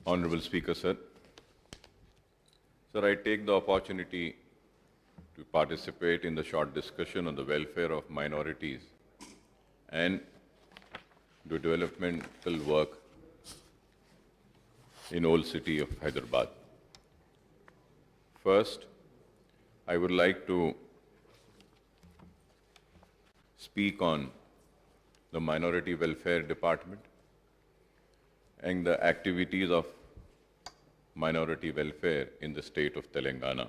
Honorable Speaker, sir. Sir, I take the opportunity to participate in the short discussion on the welfare of minorities and the developmental work in old city of Hyderabad. First, I would like to speak on the Minority Welfare Department and the activities of minority welfare in the state of Telangana.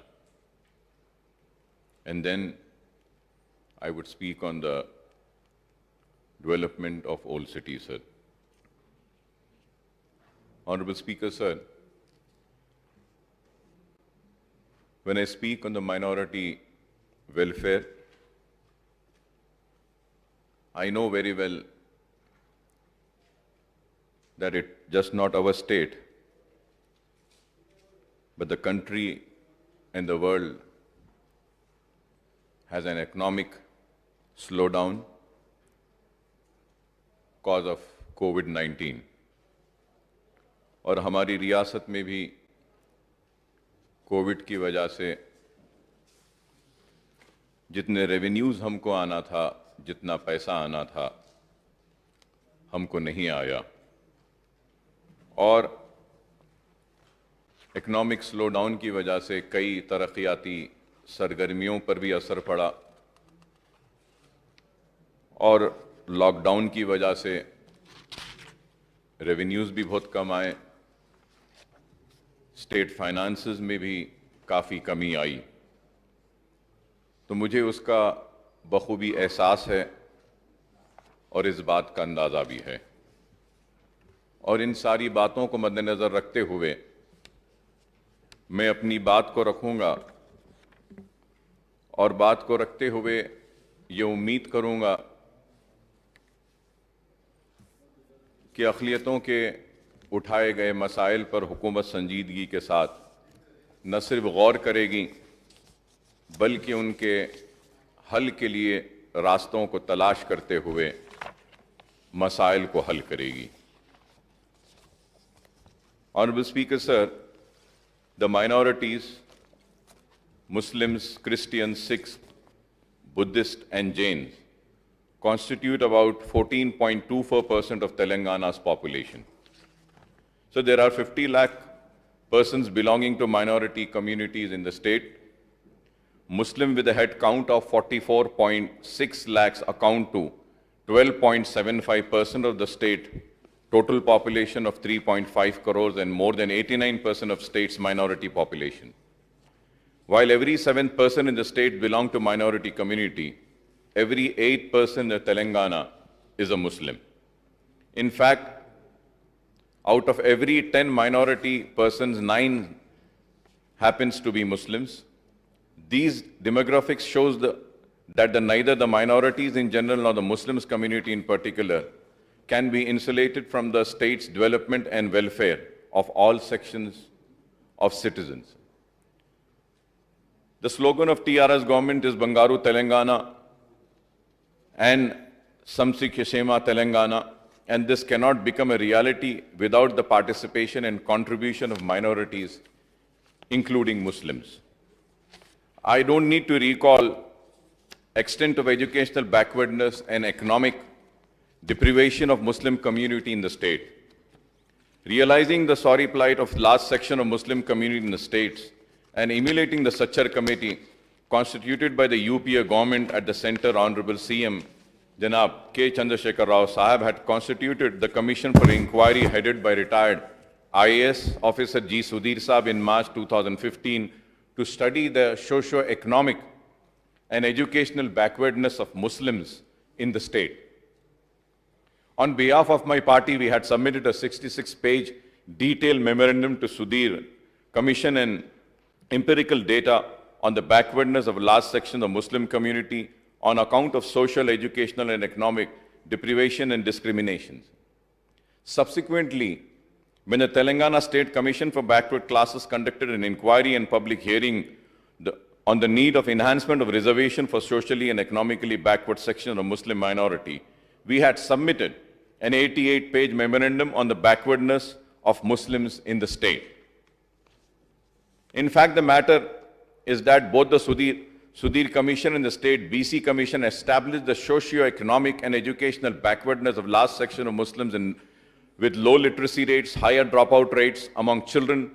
And then I would speak on the development of old city, sir. Honorable Speaker, sir, when I speak on the minority welfare, I know very well that it's just not our state, but the country and the world has an economic slowdown cause of COVID-19. और हमारी रियासत में भी Covid की वजह से जितने revenues हमको आना था, जितना पैसा आना था, हमको नहीं आया और इकोनॉमिक स्लोडाउन की वजह से कई तरक्याती सरगर्मियों पर भी असर पड़ा और लॉकडाउन की वजह से रेवेन्यूज़ भी बहुत कम आए, स्टेट फाइनेंसेस में भी काफ़ी कमी आई। तो मुझे उसका बखूबी एहसास है और इस बात का अंदाज़ा भी है और इन सारी बातों को मद्देनज़र रखते हुए मैं अपनी बात को रखूंगा और बात को रखते हुए ये उम्मीद करूंगा कि अक़लियतों के उठाए गए मसाइल पर हुकूमत संजीदगी के साथ न सिर्फ गौर करेगी बल्कि उनके हल के लिए रास्तों को तलाश करते हुए मसाइल को हल करेगी। Honorable Speaker, sir, the minorities, Muslims, Christians, Sikhs, Buddhists and Jains constitute about 14.24% of Telangana's population. So there are 50 lakh persons belonging to minority communities in the state. Muslim with a head count of 44.6 lakhs account to 12.75% of the state total population of 3.5 crores and more than 89% of state's minority population. While every 7th person in the state belong to minority community, every 8th person in Telangana is a Muslim. In fact, out of every 10 minority persons, 9 happens to be Muslims. These demographics shows that neither the minorities in general nor the Muslims community in particular can be insulated from the state's development and welfare of all sections of citizens. The slogan of TRS government is Bangaru Telangana and Samsi Kshema Telangana, and this cannot become a reality without the participation and contribution of minorities, including Muslims. I don't need to recall extent of educational backwardness and economic deprivation of Muslim community in the state. Realizing the sorry plight of large section of Muslim community in the states and emulating the Sachar Committee constituted by the UPA government at the center, Honorable CM Janab K. Chandrasekhar Rao Sahab had constituted the Commission for Inquiry headed by retired IAS officer G. Sudhir Saab in March 2015 to study the socio-economic and educational backwardness of Muslims in the state. On behalf of my party, we had submitted a 66-page detailed memorandum to Sudhir Commission and empirical data on the backwardness of a large section of the Muslim community on account of social, educational and economic deprivation and discriminations. Subsequently, when the Telangana State Commission for Backward Classes conducted an inquiry and public hearing on the need of enhancement of reservation for socially and economically backward section of the Muslim minority, we had submitted an 88-page memorandum on the backwardness of Muslims in the state. In fact, the matter is that both the Sudhir Commission and the State BC Commission established the socio-economic and educational backwardness of large section of Muslims with low literacy rates, higher dropout rates among children,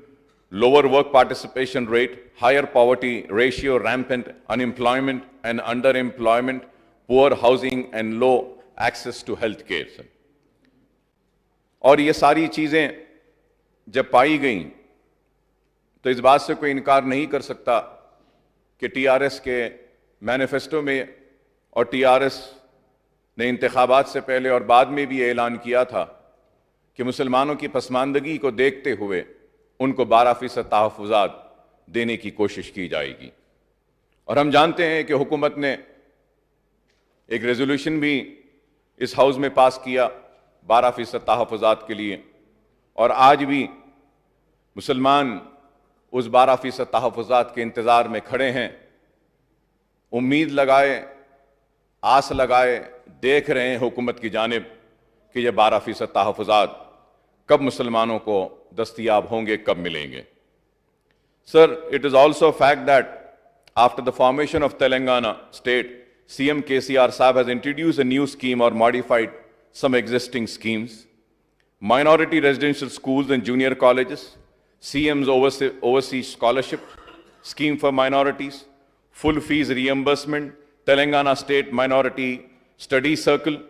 lower work participation rate, higher poverty ratio, rampant unemployment and underemployment, poor housing and low access to health care. और ये सारी चीजें जब पाई गई तो इस बात से कोई इनकार नहीं कर सकता कि टीआरएस के मैनिफेस्टो में और टीआरएस ने इंतखाबात से पहले और बाद में भी ऐलान किया था कि मुसलमानों की पसमानदगी को देखते हुए उनको 12% तहफ़्फ़ुज़ात देने की कोशिश की जाएगी। और हम जानते हैं कि हुकूमत ने एक रेजोल्यूशन भी इस हाउस में पास किया 12% तहफ़्फ़ुज़ात के लिए, और आज भी मुसलमान उस 12% तहफ़्फ़ुज़ात के इंतज़ार में खड़े हैं, उम्मीद लगाए, आस लगाए, देख रहे हैं हुकूमत की जानिब कि ये 12% तहफ़्फ़ुज़ात कब मुसलमानों को दस्तयाब होंगे, कब मिलेंगे। Sir, it is also a fact that after the formation of Telangana state, CM KCR Saab has introduced a new scheme or modified some existing schemes. Minority residential schools and junior colleges, CM's overseas scholarship scheme for minorities, full fees reimbursement, Telangana State Minority Study Circle,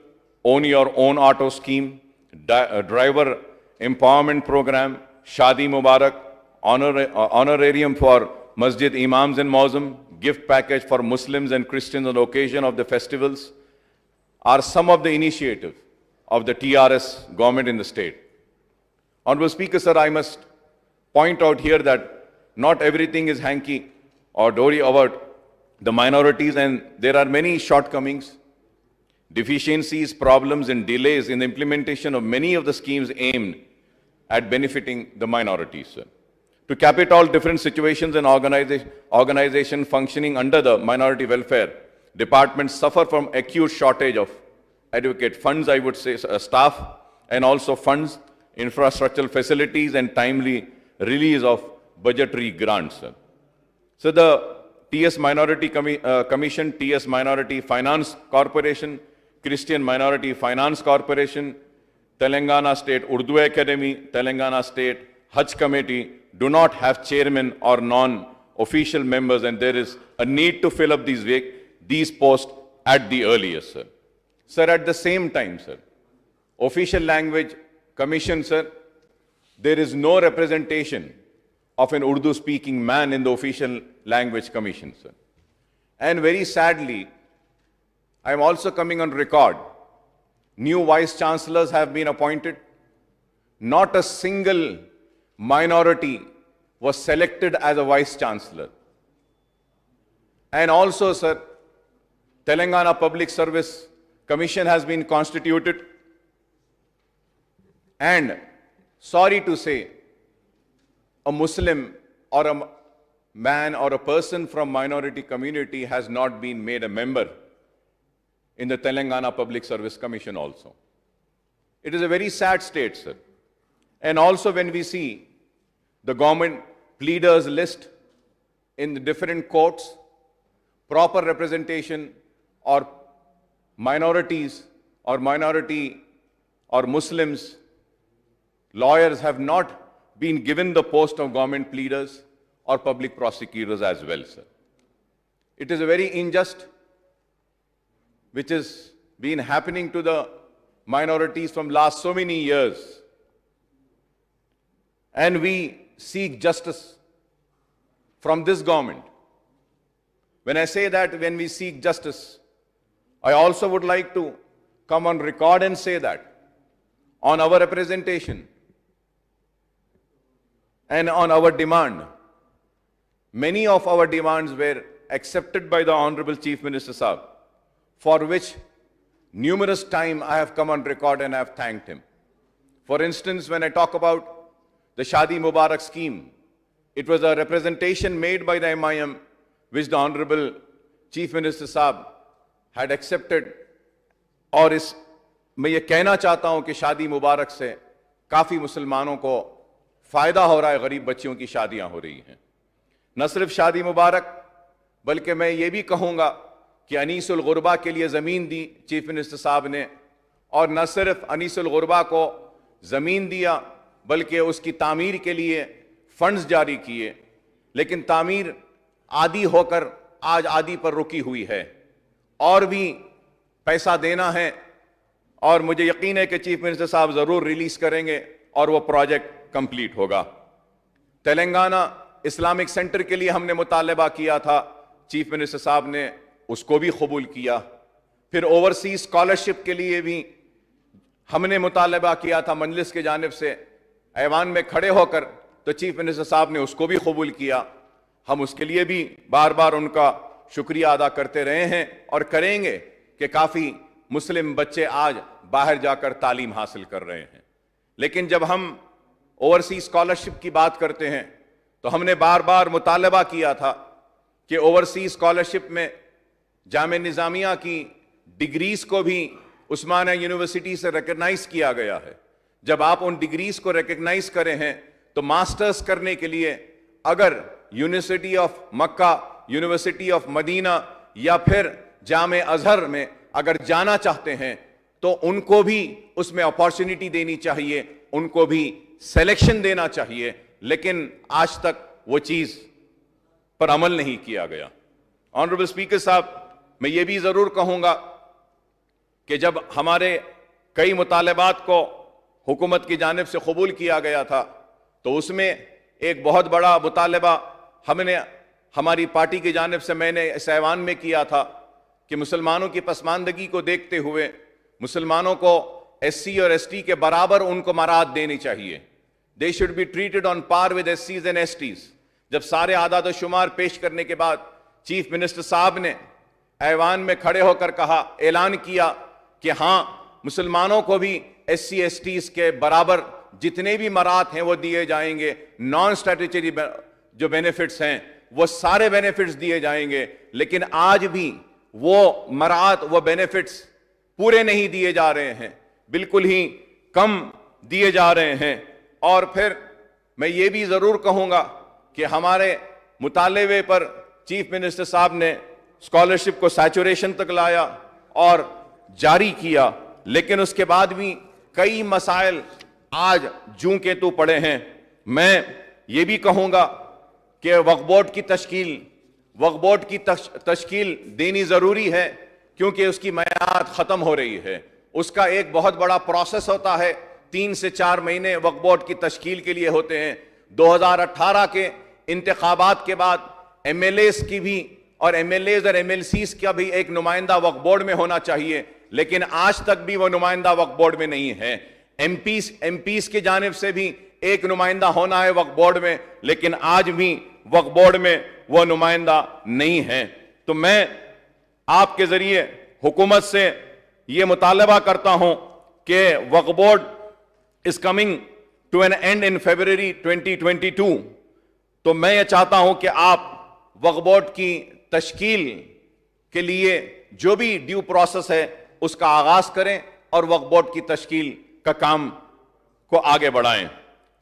own your own auto scheme, driver empowerment program, Shadi Mubarak, honorarium for Masjid Imams and Mosum, gift package for Muslims and Christians on occasion of the festivals are some of the initiatives of the TRS government in the state. Honorable Speaker, sir, I must point out here that not everything is hanky or dory about the minorities, and there are many shortcomings, deficiencies, problems, and delays in the implementation of many of the schemes aimed at benefiting the minorities, sir. To cap it all, different situations and organization functioning under the minority welfare department suffer from acute shortage of adequate funds, I would say, staff, and also funds, infrastructural facilities, and timely release of budgetary grants, sir. So the TS Minority Commission, TS Minority Finance Corporation, Christian Minority Finance Corporation, Telangana State Urdu Academy, Telangana State Hajj Committee do not have chairman or non-official members, and there is a need to fill up these posts at the earliest, sir. Sir, at the same time, sir, official language commission, sir, there is no representation of an Urdu-speaking man in the official language commission, sir. And very sadly, I am also coming on record, new vice-chancellors have been appointed. Not a single minority was selected as a vice-chancellor. And also, sir, Telangana Public Service Commission has been constituted. And sorry to say, a Muslim or a man or a person from minority community has not been made a member in the Telangana Public Service Commission also. It is a very sad state, sir. And also when we see the government pleaders list in the different courts, proper representation or minorities or minority or Muslims, lawyers have not been given the post of government pleaders or public prosecutors as well, sir. It is a very unjust which has been happening to the minorities from last so many years. And we seek justice from this government. When I say that, when we seek justice, I also would like to come on record and say that on our representation and on our demand, many of our demands were accepted by the Honorable Chief Minister Saab, for which numerous times I have come on record and I have thanked him. For instance, when I talk about the Shadi Mubarak scheme, it was a representation made by the MIM which the Honorable Chief Minister Saab had accepted. और मैं ये कहना चाहता हूं कि शादी मुबारक से काफ़ी मुसलमानों को फ़ायदा हो रहा है, गरीब बच्चियों की शादियां हो रही हैं। न सिर्फ शादी मुबारक, बल्कि मैं ये भी कहूँगा कि अनीसुल गुरबा के लिए ज़मीन दी चीफ मिनिस्टर साहब ने, और न सिर्फ अनीसुल गुरबा को ज़मीन दिया बल्कि उसकी तामीर के लिए फंड्स जारी किए। लेकिन तामीर आधी होकर आज आधी पर रुकी हुई है, और भी पैसा देना है, और मुझे यकीन है कि चीफ मिनिस्टर साहब ज़रूर रिलीज करेंगे और वो प्रोजेक्ट कंप्लीट होगा। तेलंगाना इस्लामिक सेंटर के लिए हमने मुतालबा किया था, चीफ मिनिस्टर साहब ने उसको भी कबूल किया। फिर ओवरसीज स्कॉलरशिप के लिए भी हमने मुतालबा किया था मजलिस के जानिब से ऐवान में खड़े होकर, तो चीफ मिनिस्टर साहब ने उसको भी कबूल किया। हम उसके लिए भी बार बार उनका शुक्रिया अदा करते रहे हैं और करेंगे कि काफ़ी मुस्लिम बच्चे आज बाहर जाकर तालीम हासिल कर रहे हैं। लेकिन जब हम ओवरसीज स्कॉलरशिप की बात करते हैं तो हमने बार बार मुतालबा किया था कि ओवरसीज स्कॉलरशिप में जामे निज़ामिया की डिग्रीज को भी उस्मानिया यूनिवर्सिटी से रिकग्नाइज किया गया है। जब आप उन डिग्रीज को रिकग्नाइज करे हैं तो मास्टर्स करने के लिए अगर university of Mecca, university of Medina या फिर जामे अजहर में अगर जाना चाहते हैं तो उनको भी उसमें अपॉर्चुनिटी देनी चाहिए, उनको भी सिलेक्शन देना चाहिए। लेकिन आज तक वो चीज पर अमल नहीं किया गया। ऑनरेबल स्पीकर साहब, मैं ये भी जरूर कहूंगा कि जब हमारे कई मुतालबात को हुकूमत की जानिब से कबूल किया गया था तो उसमें एक बहुत बड़ा मुतालबा हमने हमारी पार्टी की जानिब से मैंने इस ऐवान में किया था कि मुसलमानों की पसमानदगी को देखते हुए मुसलमानों को एससी और एसटी के बराबर उनको मराद देनी चाहिए। They should be treated on par with एससीज एंड एसटीज। जब सारे आदाद शुमार पेश करने के बाद चीफ मिनिस्टर साहब ने ऐवान में खड़े होकर कहा, ऐलान किया कि हाँ, मुसलमानों को भी एससी एसटीज के बराबर जितने भी मराद हैं वो दिए जाएंगे, नॉन स्टैट्यूटरी जो बेनिफिट्स हैं वो सारे बेनिफिट्स दिए जाएंगे। लेकिन आज भी वो मराद, वो बेनिफिट्स पूरे नहीं दिए जा रहे हैं, बिल्कुल ही कम दिए जा रहे हैं। और फिर मैं ये भी जरूर कहूंगा कि हमारे मुतालबे पर चीफ मिनिस्टर साहब ने स्कॉलरशिप को सैचुरेशन तक लाया और जारी किया, लेकिन उसके बाद भी कई मसाइल आज जूं के तू पड़े हैं। मैं ये भी कहूंगा कि वक्फ बोर्ड की तश्कील देनी जरूरी है, क्योंकि उसकी मियाद खत्म हो रही है। उसका एक बहुत बड़ा प्रोसेस होता है, 3 से 4 महीने वक्फ बोर्ड की तश्कील के लिए होते हैं। 2018 के इंतखाबात के बाद एमएलएस की भी और एमएलएज और एमएलसीज का भी एक नुमाइंदा वक्फ बोर्ड में होना चाहिए, लेकिन आज तक भी वो नुमाइंदा वक्फ बोर्ड में नहीं है। एमपीज की जानिब से भी एक नुमाइंदा होना है वक्फ बोर्ड में, लेकिन आज भी वक्फ बोर्ड में वो नुमाइंदा नहीं है। तो मैं आपके जरिए हुकूमत से ये मुतालबा करता हूं कि Waqf board is coming to an end in February 2022। तो मैं ये चाहता हूं कि आप वक्फ बोर्ड की तश्कील के लिए जो भी ड्यू प्रोसेस है उसका आगाज करें और वक्फ बोर्ड की तश्कील का काम को आगे बढ़ाएं।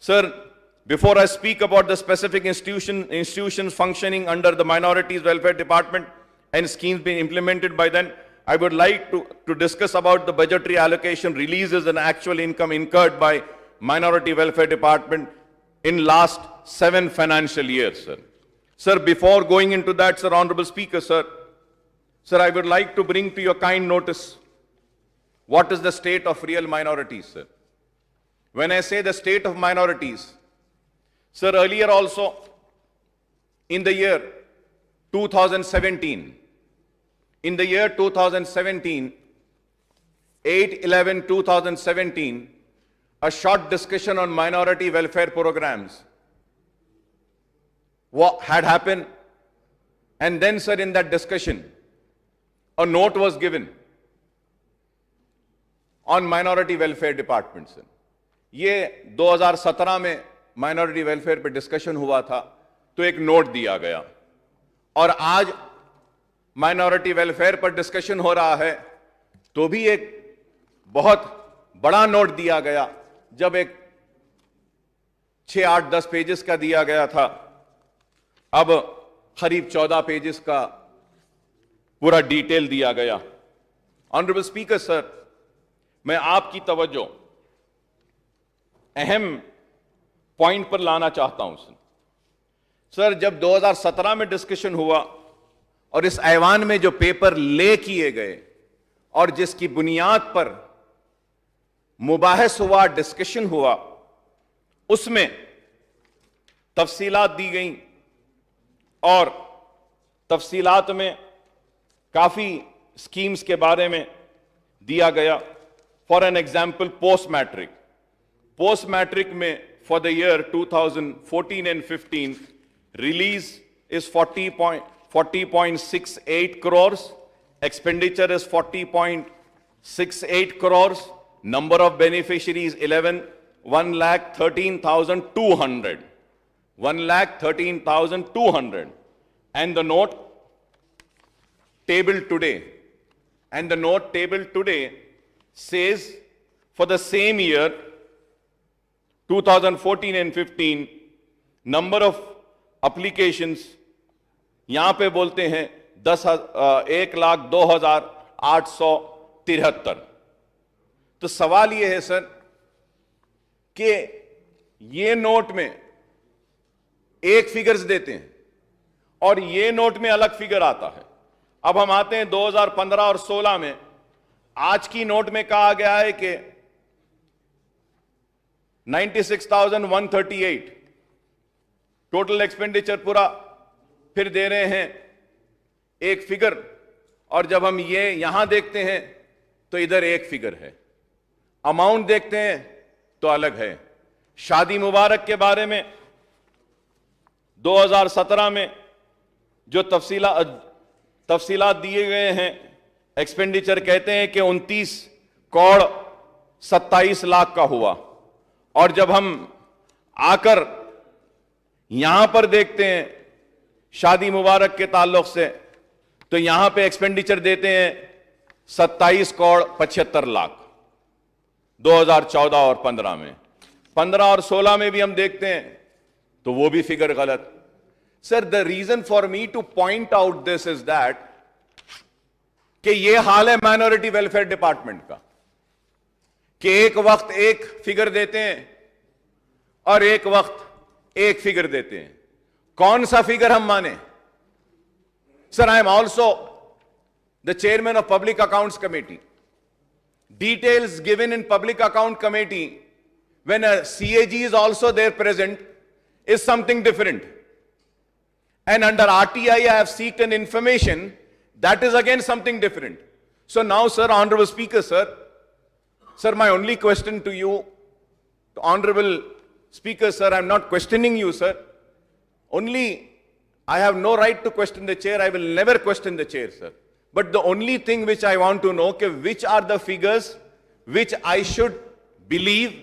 Sir, before I speak about the specific institutions functioning under the Minorities Welfare Department and schemes being implemented by them, I would like to discuss about the budgetary allocation releases and actual income incurred by Minority Welfare Department in last 7 financial years, sir. Sir, before going into that, sir, Honorable Speaker, sir, I would like to bring to your kind notice what is the state of real minorities, sir. When I say the state of minorities, sir, earlier also in the year 2017, 8/11/2017, a short discussion on minority welfare programs had happened, and then, sir, in that discussion, a note was given on minority welfare department, sir. ये 2017 में minority welfare पे discussion हुआ था तो एक note दिया गया, और आज माइनॉरिटी वेलफेयर पर डिस्कशन हो रहा है तो भी एक बहुत बड़ा नोट दिया गया, जब एक 6, 8, 10 पेजेस का दिया गया था, अब करीब 14 पेजेस का पूरा डिटेल दिया गया। ऑनरेबल स्पीकर सर, मैं आपकी तवज्जो अहम पॉइंट पर लाना चाहता हूं सर। जब 2017 में डिस्कशन हुआ और इस ऐवान में जो पेपर ले किए गए और जिसकी बुनियाद पर मुबाहस हुआ, डिस्कशन हुआ, उसमें तफसीलात दी गई और तफसीलात में काफी स्कीम्स के बारे में दिया गया। For an example, post matric में for the year 2014 and 15 release is 40.68 crores, expenditure is 40.68 crores, number of beneficiaries 1,13,200, 1,13,200, and the note tabled today says for the same year 2014 and 15 number of applications यहां पे बोलते हैं 1,02,873। तो सवाल यह है sir कि ये नोट में एक फिगर्स देते हैं और ये नोट में अलग फिगर आता है। अब हम आते हैं 2015 और 16 में, आज की नोट में कहा गया है कि 96,138 टोटल एक्सपेंडिचर पूरा, फिर दे रहे हैं एक फिगर, और जब हम ये यहां देखते हैं तो इधर एक फिगर है, अमाउंट देखते हैं तो अलग है। शादी मुबारक के बारे में 2017 में जो तफसीलात दिए गए हैं, एक्सपेंडिचर कहते हैं कि 29,27 लाख का हुआ, और जब हम आकर यहां पर देखते हैं शादी मुबारक के ताल्लुक से, तो यहां पे एक्सपेंडिचर देते हैं 27,75 लाख 2014 और 15 में। 15 और 16 में भी हम देखते हैं तो वो भी फिगर गलत। Sir, the reason for me to point out this is that कि ये हाल है माइनॉरिटी वेलफेयर डिपार्टमेंट का कि एक वक्त एक फिगर देते हैं और एक वक्त एक फिगर देते हैं। कौन सा फिगर हम माने? Sir, I am also the chairman of public accounts committee. Details given in public account committee when a CAG is also there present is something different, and under RTI I have seeked information that is again something different. So now, sir, honorable speaker, sir, my only question to you, honorable speaker, sir, I am not questioning you, sir, only I have no right to question the chair. I will never question the chair, sir. But the only thing which I want to know, which are the figures which I should believe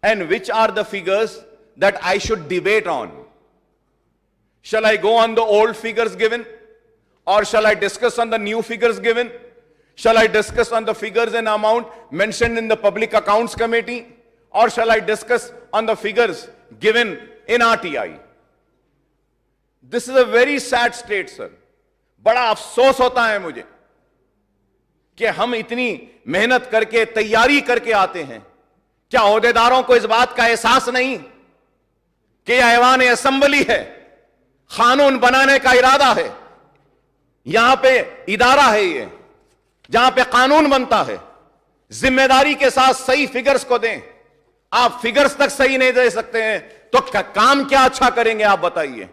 and which are the figures that I should debate on. Shall I go on the old figures given, or shall I discuss on the new figures given? Shall I discuss on the figures and amount mentioned in the Public Accounts Committee, or shall I discuss on the figures given in RTI? This is a very sad state, sir. बड़ा अफसोस होता है मुझे कि हम इतनी मेहनत करके, तैयारी करके आते हैं। क्या ओहदेदारों को इस बात का एहसास नहीं कि यह ऐवान असेंबली है, कानून बनाने का इरादा है, यहां पे इदारा है ये जहां पे कानून बनता है। जिम्मेदारी के साथ सही फिगर्स को दें। आप फिगर्स तक सही नहीं दे सकते हैं तो काम क्या अच्छा करेंगे आप बताइए।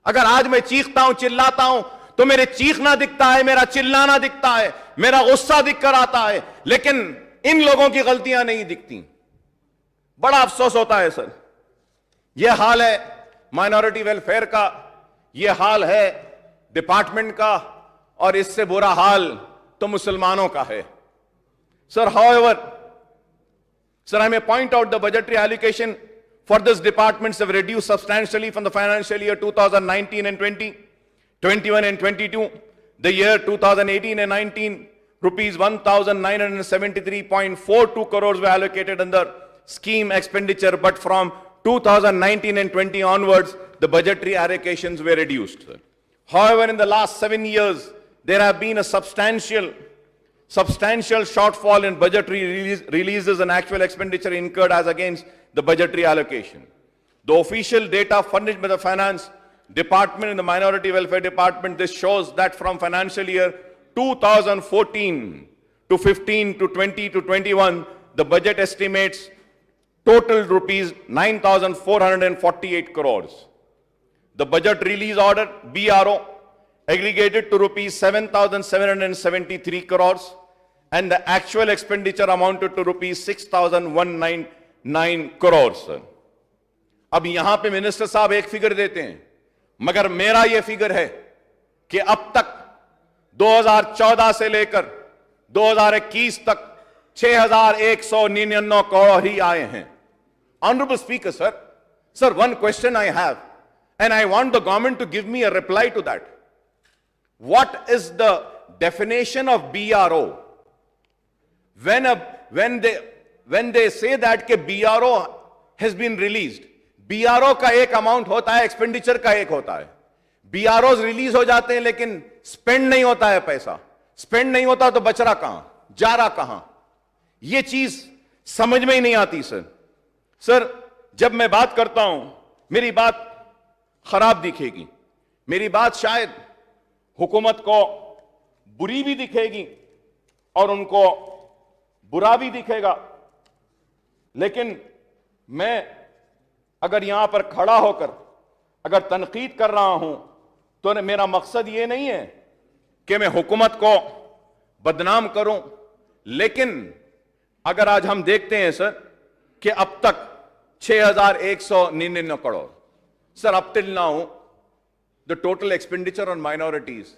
अगर आज मैं चीखता हूं, चिल्लाता हूं, तो मेरे चीखना दिखता है, मेरा चिल्लाना दिखता है, मेरा गुस्सा दिखकर आता है, लेकिन इन लोगों की गलतियां नहीं दिखती। बड़ा अफसोस होता है सर। यह हाल है माइनॉरिटी वेलफेयर का, यह हाल है डिपार्टमेंट का, और इससे बुरा हाल तो मुसलमानों का है। Sir, however, sir, I may point out the budgetary allocation for this departments have reduced substantially from the financial year 2019 and 20, 21 and 22. The year 2018 and 19, rupees 1,973.42 crores were allocated under scheme expenditure, but from 2019 and 20 onwards, the budgetary allocations were reduced. However, in the last 7 years, there have been a substantial shortfall in budgetary releases and actual expenditure incurred as against the budgetary allocation. The official data furnished by the Finance Department and the Minority Welfare Department, this shows that from financial year 2014 to 15 to 20 to 21, the budget estimates total rupees 9,448 crores. The budget release order, BRO, aggregated to rupees 7,773 crores, and the actual expenditure amounted to rupees 6,199 crores. अब यहां पे minister साहब एक figure देते हैं, मगर मेरा यह फिगर है कि अब तक 2014 से लेकर 2021 तक 6,199 करोड़ ही आए हैं. Honorable Speaker, sir, one question I have, and I want the government to give me a reply to that. What is the definition of BRO? When they say that के BRO has been released, BRO का एक amount होता है, expenditure का एक होता है. BROs release हो जाते हैं लेकिन स्पेंड नहीं होता है पैसा. स्पेंड नहीं होता तो बच रहा कहां, जा रहा कहां, यह चीज समझ में ही नहीं आती. सर, जब मैं बात करता हूं, मेरी बात खराब दिखेगी, मेरी बात शायद हुकूमत को बुरी भी दिखेगी और उनको बुरा भी दिखेगा, लेकिन मैं अगर यहां पर खड़ा होकर अगर तनकीद कर रहा हूं तो मेरा मकसद यह नहीं है कि मैं हुकूमत को बदनाम करूं, लेकिन अगर आज हम देखते हैं सर कि अब तक 6,199 crore, sir, up till now the total expenditure on minorities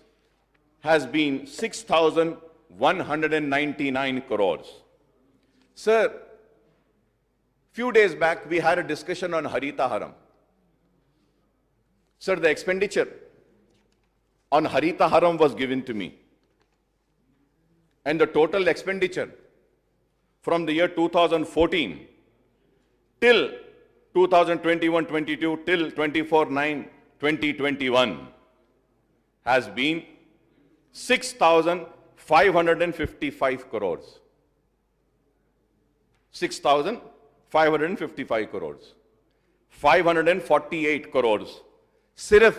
has been 6,199 crores. Sir, few days back we had a discussion on Harita Haram. Sir, the expenditure on Harita Haram was given to me, and the total expenditure from the year 2014 till 2021-22 till 24/9/2021 has been 6,555 crores. 6,555 crores. 548 crores सिर्फ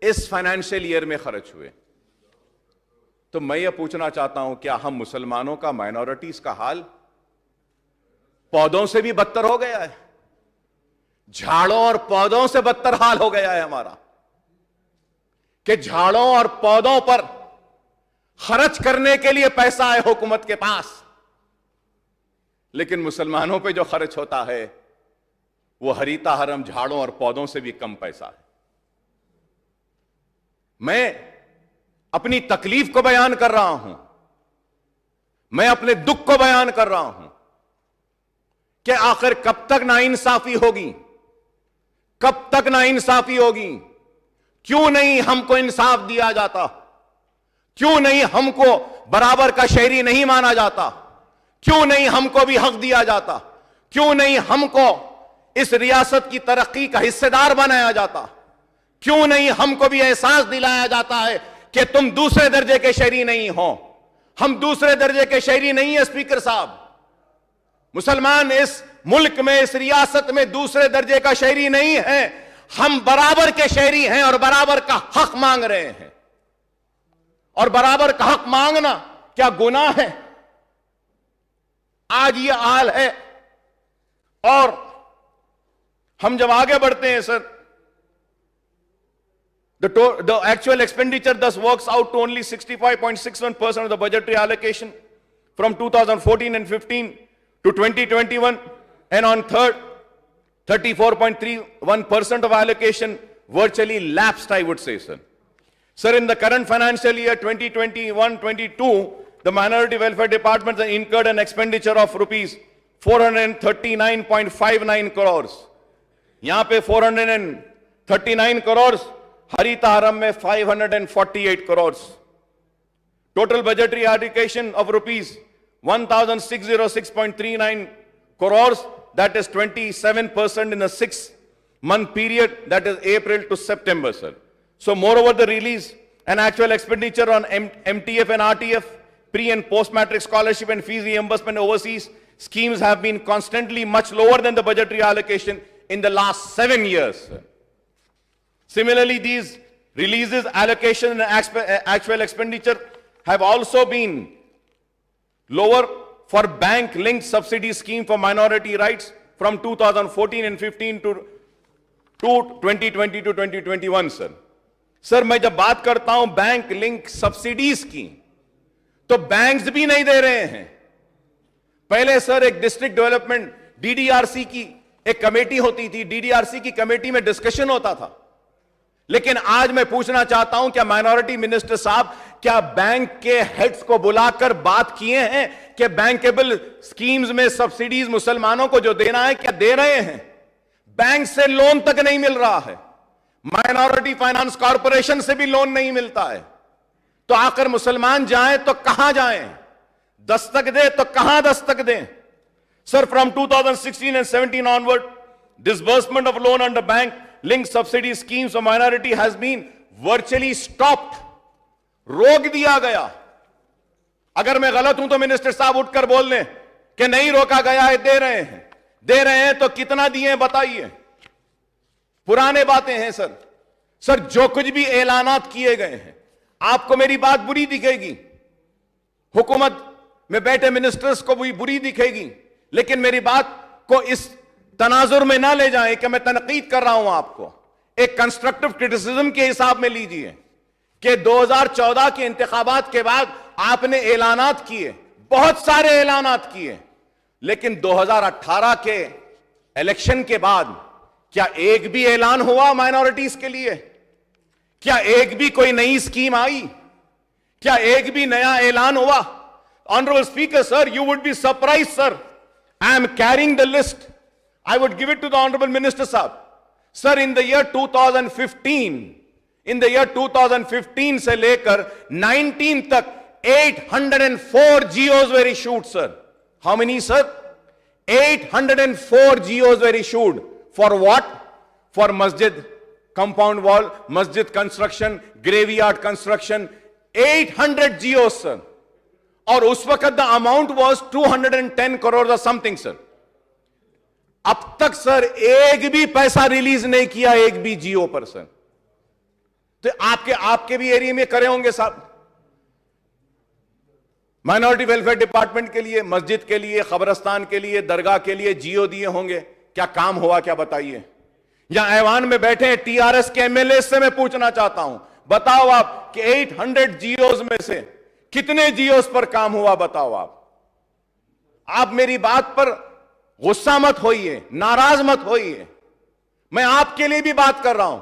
इस financial year में खर्च हुए. तो मैं यह पूछना चाहता हूं, क्या हम मुसलमानों का, माइनॉरिटीज का हाल पौधों से भी बदतर हो गया है? झाड़ों और पौधों से बदतर हाल हो गया है हमारा, कि झाड़ों और पौधों पर खर्च करने के लिए पैसा है हुकूमत के पास, लेकिन मुसलमानों पे जो खर्च होता है वो हरीता हरम, झाड़ों और पौधों से भी कम पैसा है. मैं अपनी तकलीफ को बयान कर रहा हूं, मैं अपने दुख को बयान कर रहा हूं कि आखिर कब तक नाइंसाफी होगी, कब तक नाइंसाफी होगी? क्यों नहीं हमको इंसाफ दिया जाता? क्यों नहीं हमको बराबर का शहरी नहीं माना जाता? क्यों नहीं हमको भी हक दिया जाता? क्यों नहीं हमको इस रियासत की तरक्की का हिस्सेदार बनाया जाता? क्यों नहीं हमको भी एहसास दिलाया जाता है कि तुम दूसरे दर्जे के शहरी नहीं हो? हम दूसरे दर्जे के शहरी नहीं है स्पीकर साहब. मुसलमान इस मुल्क में, इस रियासत में दूसरे दर्जे का शहरी नहीं है. हम बराबर के शहरी हैं और बराबर का हक मांग रहे हैं. और बराबर का हक मांगना क्या गुनाह है? आज ये हाल है. और हम जब आगे बढ़ते हैं sir, the actual expenditure thus works out to only 65.61% of the budgetary allocation from 2014 and 15 to 2021, and on 34.31% of allocation virtually lapsed, I would say, sir. Sir, in the current financial year 2021-22, the Minority Welfare Department has incurred an expenditure of rupees 439.59 crores. यहां पे 439 crores, Harita हरम में 548 crores. Total budgetary allocation of rupees 1,606.39 crores, that is 27% in a 6-month period, that is April to September, sir. So moreover, the release and actual expenditure on MTF and RTF, pre and post-matric scholarship and fees reimbursement overseas schemes have been constantly much lower than the budgetary allocation in the last 7 years, sir. Similarly, these releases, allocation and actual expenditure have also been lower for bank-linked subsidy scheme for minority rights from 2014 and 15 to 2020 to 2021, sir. Sir, मैं जब बात करता हूं bank link subsidies की, तो banks भी नहीं दे रहे हैं। पहले सर एक डिस्ट्रिक्ट डेवलपमेंट डीडीआरसी की एक कमेटी होती थी, डीडीआरसी की कमेटी में डिस्कशन होता था। लेकिन आज मैं पूछना चाहता हूं, क्या माइनॉरिटी मिनिस्टर साहब, क्या बैंक के हेड्स को बुलाकर बात किए हैं कि बैंकेबल स्कीम्स में सब्सिडीज मुसलमानों को जो देना है, क्या दे रहे हैं? बैंक से लोन तक नहीं मिल रहा है, माइनॉरिटी फाइनेंस कॉर्पोरेशन से भी लोन नहीं मिलता है। तो आकर मुसलमान जाएं तो कहां जाएं? दस्तक दे तो कहां दस्तक दें? Sir, from 2016 and 17 onward, disbursement of loan under bank linked subsidy schemes for minority has been virtually stopped. रोक दिया गया। अगर मैं गलत हूं तो मिनिस्टर साहब उठकर बोल लें कि नहीं रोका गया है, दे रहे हैं। दे रहे हैं तो कितना दिए बताइए। पुराने बातें हैं सर। सर, जो कुछ भी ऐलानात किए गए हैं, आपको मेरी बात बुरी दिखेगी, हुकूमत में बैठे मिनिस्टर्स को भी बुरी दिखेगी, लेकिन मेरी बात को इस तनाजुर में ना ले जाएं कि मैं तनकीद कर रहा हूं आपको। एक कंस्ट्रक्टिव क्रिटिसिज्म के हिसाब में लीजिए कि 2014 के इंतखाबात के बाद आपने ऐलानात किए, बहुत सारे ऐलानात किए, लेकिन 2018 के इलेक्शन के बाद क्या एक भी ऐलान हुआ माइनॉरिटीज के लिए? क्या एक भी कोई नई स्कीम आई? क्या एक भी नया ऐलान हुआ? Honourable speaker sir, you would be surprised, sir. I am carrying the list. I would give it to the honorable minister, sir. Sir, in the year 2015 से लेकर 19 तक 804 GOs were issued, sir. How many, sir? 804 GOs were issued. For what? For masjid compound wall, masjid construction, graveyard construction, 800 GOs, sir. और उस वक्त the amount was 210 crore or something, sir. अब तक sir एक भी पैसा रिलीज नहीं किया, एक भी जियो पर, सर। तो आपके भी एरिया में करे होंगे साहब। माइनॉरिटी वेलफेयर डिपार्टमेंट के लिए, मस्जिद के लिए, खबरस्तान के लिए, दरगाह के लिए जियो दिए होंगे। क्या काम हुआ, क्या बताइए? या ऐवान में बैठे टीआरएस के एमएलए से मैं पूछना चाहता हूं, बताओ आप कि 800 जियोज में से कितने जियोस पर काम हुआ, बताओ आप मेरी बात पर गुस्सा मत होइए, नाराज मत होइए। मैं आपके लिए भी बात कर रहा हूं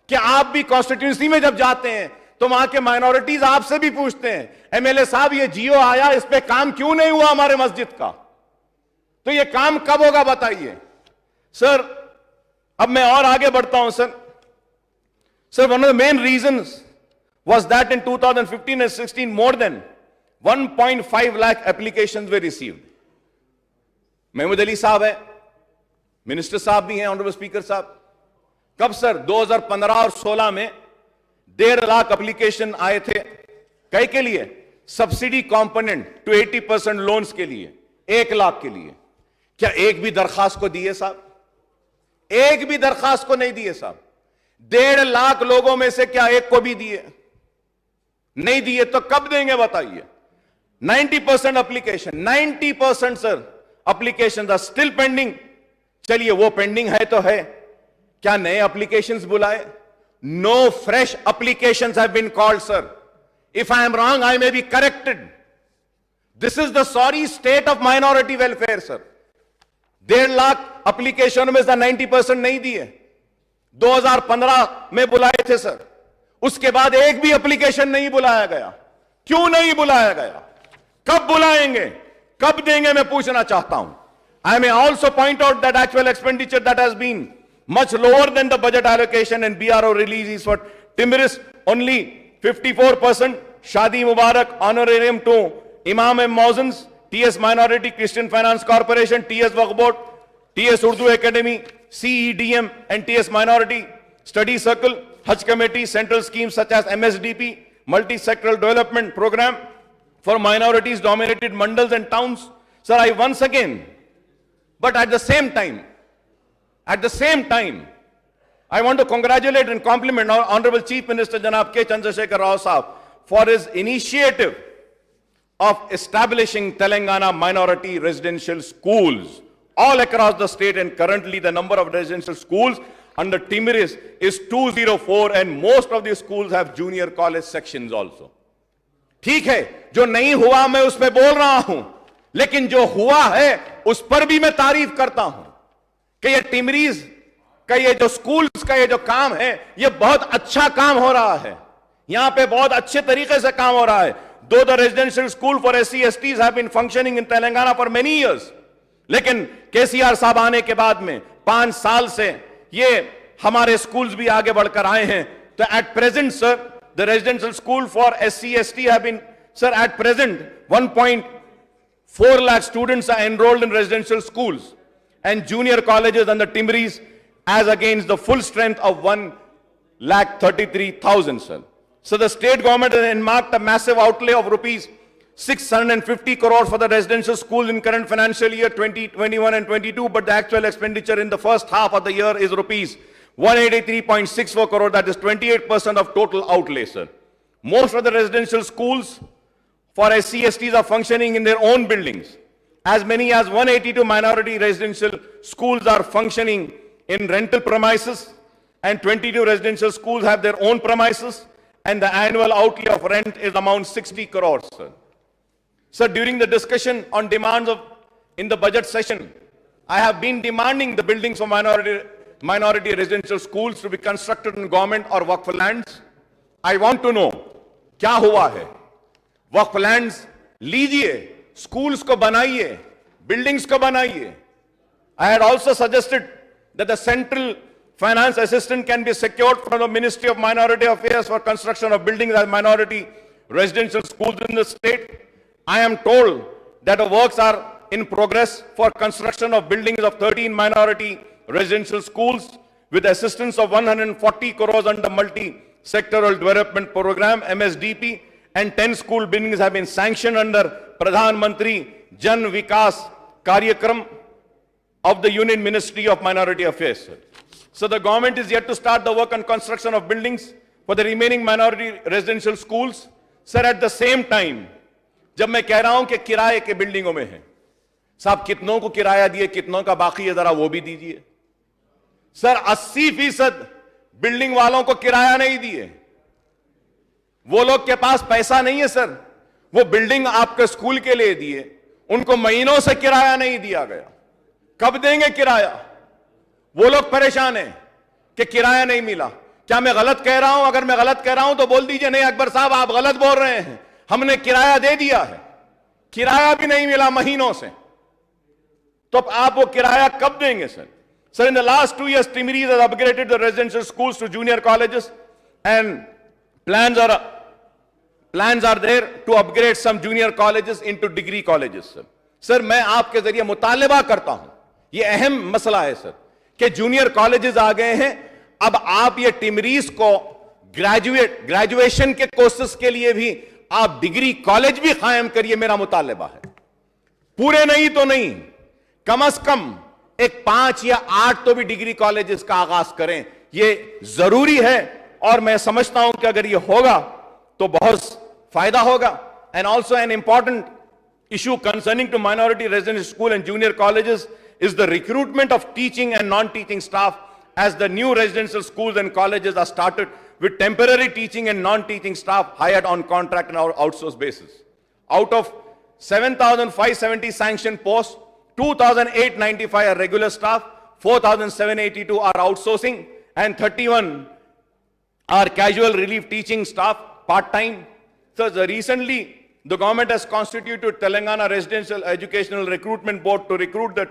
कि आप भी कॉन्स्टिट्यूंसी में जब जाते हैं तो वहां के माइनॉरिटीज आपसे भी पूछते हैं, एमएलए साहब ये जियो आया, इस पे काम क्यों नहीं हुआ हमारे मस्जिद का? तो ये काम कब होगा बताइए सर। अब मैं और आगे बढ़ता हूं sir. Sir, one of the main reasons was that in 2015 and 16 more than 1.5 lakh applications were received. Mahmood Ali साहब है, मिनिस्टर साहब भी हैं, ऑनरेबल स्पीकर साहब। कब सर? 2015 और 16 में 1.5 लाख एप्लीकेशन आए थे। कई के लिए? सब्सिडी कंपोनेंट टू 80% लोन्स के लिए, 1 लाख के लिए। क्या एक भी दरखास्त को दिए साहब? एक भी दरखास्त को नहीं दिए साहब। 1.5 लाख लोगों में से क्या एक को भी दिए? नहीं दिए तो कब देंगे बताइए? 90% application, 90% sir application are still pending. चलिए वो पेंडिंग है तो है, क्या नए एप्लीकेशंस बुलाए? No fresh applications have been called sir. If I am wrong I may be corrected. This is the sorry state of minority welfare sir. 1.5 lakh application में से 90% नहीं दिए। 2015 में बुलाए थे सर, उसके बाद एक भी एप्लीकेशन नहीं बुलाया गया। क्यों नहीं बुलाया गया? कब बुलाएंगे, कब देंगे, मैं पूछना चाहता हूं। I may also point out that actual expenditure that has been much lower than the budget allocation and BRO release is for TMREIS only 54%, Shaadi Mubarak honorarium to imam and muezzins TS Minority Christian Finance Corporation, TS Waqf Board, TS Urdu Academy, CEDM and TS Minority Study Circle, Hajj Committee, central schemes such as MSDP, Multi-Sectoral Development Program for minorities dominated mandals and towns. Sir, I once again, but at the same time, I want to congratulate and compliment our Honorable Chief Minister Janab K. Chandrasekhar Rao Saab for his initiative of establishing Telangana minority residential schools all across the state, and currently the number of residential schools under Timiris is 204 and most of these schools have junior college sections also. ठीक है, जो नहीं हुआ मैं उसमें बोल रहा हूं, लेकिन जो हुआ है उस पर भी मैं तारीफ करता हूं कि ये टिमरीज का ये जो स्कूल्स का ये जो काम है ये बहुत अच्छा काम हो रहा है, यहां पे बहुत अच्छे तरीके से काम हो रहा है. Though the residential school for SC/STs have been functioning in Telangana for many years, लेकिन केसीआर साहब आने के बाद में 5 साल से ये हमारे स्कूल्स भी आगे बढ़कर आए हैं. तो at present sir the residential school for SC/ST have been, sir, at present 1.4 lakh students are enrolled in residential schools and junior colleges under Timiris as against the full strength of 1,33,000, sir. So the state government has earmarked a massive outlay of rupees 650 crores for the residential schools in current financial year 2021 and 22, but the actual expenditure in the first half of the year is rupees 183.64 crore, that is 28% of total outlay, sir. Most of the residential schools for SC/STs are functioning in their own buildings. As many as 182 minority residential schools are functioning in rental premises, and 22 residential schools have their own premises, and the annual outlay of rent is around 60 crores, sir. Sir, during the discussion on demands in the budget session, I have been demanding the buildings for minority residential schools to be constructed in government or Waqf lands. I want to know, क्या हुआ है? Waqf lands लीजिए, schools को बनाइए, buildings को बनाइए. I had also suggested that the central finance assistance can be secured from the Ministry of Minority Affairs for construction of buildings as minority residential schools in the state. I am told that the works are in progress for construction of buildings of 13 minority residential schools with assistance of 140 crores under Multi-Sectoral Development Program, MSDP, and 10 school buildings have been sanctioned under Pradhan Mantri Jan Vikas Karyakram of the Union Ministry of Minority Affairs. So the government is yet to start the work on construction of buildings for the remaining minority residential schools. Sir, at the same time, जब मैं कह रहा हूं कि किराए के बिल्डिंगों में है, साहब कितनों को किराया दिए, कितनों का बाकी है, जरा वो भी दीजिए. सर 80% बिल्डिंग वालों को किराया नहीं दिए. वो लोग के पास पैसा नहीं है सर. वो बिल्डिंग आपके स्कूल के लिए दिए, उनको महीनों से किराया नहीं दिया गया. कब देंगे किराया? वो लोग परेशान हैं कि किराया नहीं मिला. क्या मैं गलत कह रहा हूं? अगर मैं गलत कह रहा हूं तो बोल दीजिए, नहीं अकबर साहब आप गलत बोल रहे हैं, हमने किराया दे दिया है. किराया भी नहीं मिला महीनों से, तो आप वो किराया कब देंगे sir? Sir, in the last 2 years, Timiris has upgraded the residential schools to junior colleges, and plans are there to upgrade some junior colleges into degree colleges, sir. Sir, मैं आपके जरिए मुतालिबा करता हूं, ये अहम मसला है सर, कि जूनियर कॉलेजेस आ गए हैं. अब आप ये टिमरीज को ग्रेजुएशन के कोर्सेज के लिए भी आप डिग्री कॉलेज भी कायम करिए, मेरा मुतालिबा है. पूरे नहीं तो नहीं, कम से कम एक 5 या 8 तो भी डिग्री कॉलेजेस का आगाज करें. ये जरूरी है और मैं समझता हूं कि अगर ये होगा तो बहुत फायदा होगा. And also an important issue concerning to minority residential school and junior colleges is the recruitment of teaching and non-teaching staff, as the new residential schools and colleges are started with temporary teaching and non-teaching staff hired on contract and outsourced basis. Out of 7,570 sanctioned posts, 2,895 are regular staff, 4,782 are outsourcing, and 31 are casual relief teaching staff, part-time. So recently, the government has constituted Telangana Residential Educational Recruitment Board to recruit the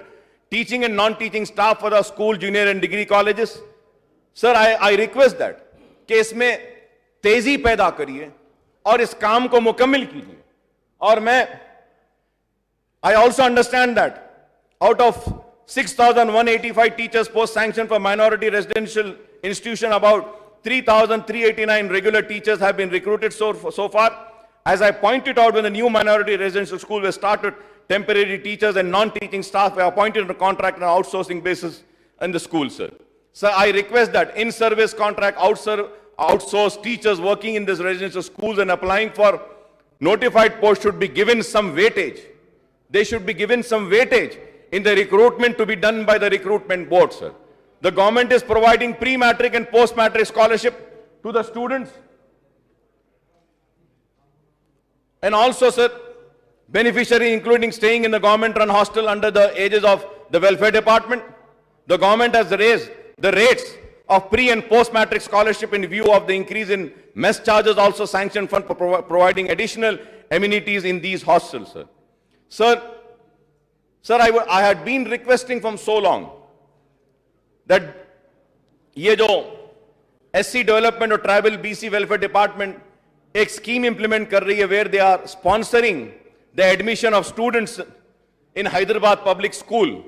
teaching and non-teaching staff for the school, junior and degree colleges. Sir, I request that कि इसमें तेजी पैदा करिए और इस काम को मुकम्मल कीजिए. और मैं I also understand that out of 6,185 teachers post sanction for minority residential institution, about 3,389 regular teachers have been recruited so far. As I pointed out, when the new minority residential school was started, temporary teachers and non-teaching staff were appointed on a contract and outsourcing basis in the school, sir. Sir, I request that in-service contract outsourced teachers working in these residential schools and applying for notified posts should be given some weightage. They should be given some weightage in the recruitment to be done by the recruitment board, sir. The government is providing pre-matric and post-matric scholarship to the students. And also, sir, beneficiary including staying in the government-run hostel under the aegis of the welfare department. The government has raised the rates of pre and post-matric scholarship in view of the increase in mess charges, also sanctioned fund for providing additional amenities in these hostels, sir. Sir, I had been requesting from so long that ये जो SC Development और Tribal BC Welfare Department एक scheme implement कर रही है where they are sponsoring the admission of students in Hyderabad public school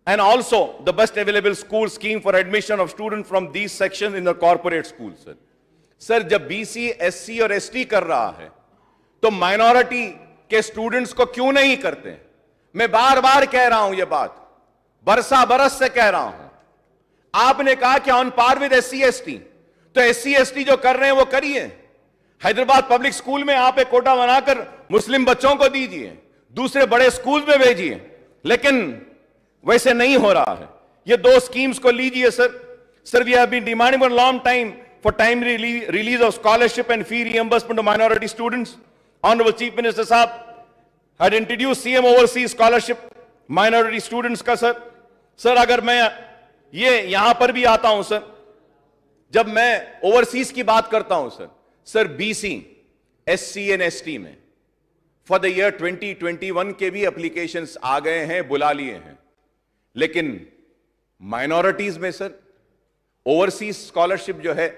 and also the best available school scheme for admission of students from these sections in the corporate schools, sir. Sir, जब BC, SC और ST कर रहा है तो minority के students को क्यों नहीं करते हैं? मैं बार बार कह रहा हूं ये बात, बरसा बरस से कह रहा हूं. आपने कहा कि on par with SC ST, तो SC ST जो कर रहे हैं वो करिए. हैदराबाद पब्लिक स्कूल में आप एक कोटा बनाकर मुस्लिम बच्चों को दीजिए, दूसरे बड़े स्कूल में भेजिए, लेकिन वैसे नहीं हो रहा है. ये दो स्कीम्स को लीजिए sir. We have been demanding for long time for timely release of scholarship and fee reimbursement to minority students. Honorable Chief Minister Saab had introduced CM Overseas Scholarship minority students का sir. Sir अगर मैं ये यहां पर भी आता हूं sir, जब मैं ओवरसीज की बात करता हूं sir BC, SC and ST में फॉर द ईयर 2021 के भी एप्लीकेशंस आ गए हैं, बुला लिए हैं, लेकिन माइनॉरिटीज में सर ओवरसीज स्कॉलरशिप जो है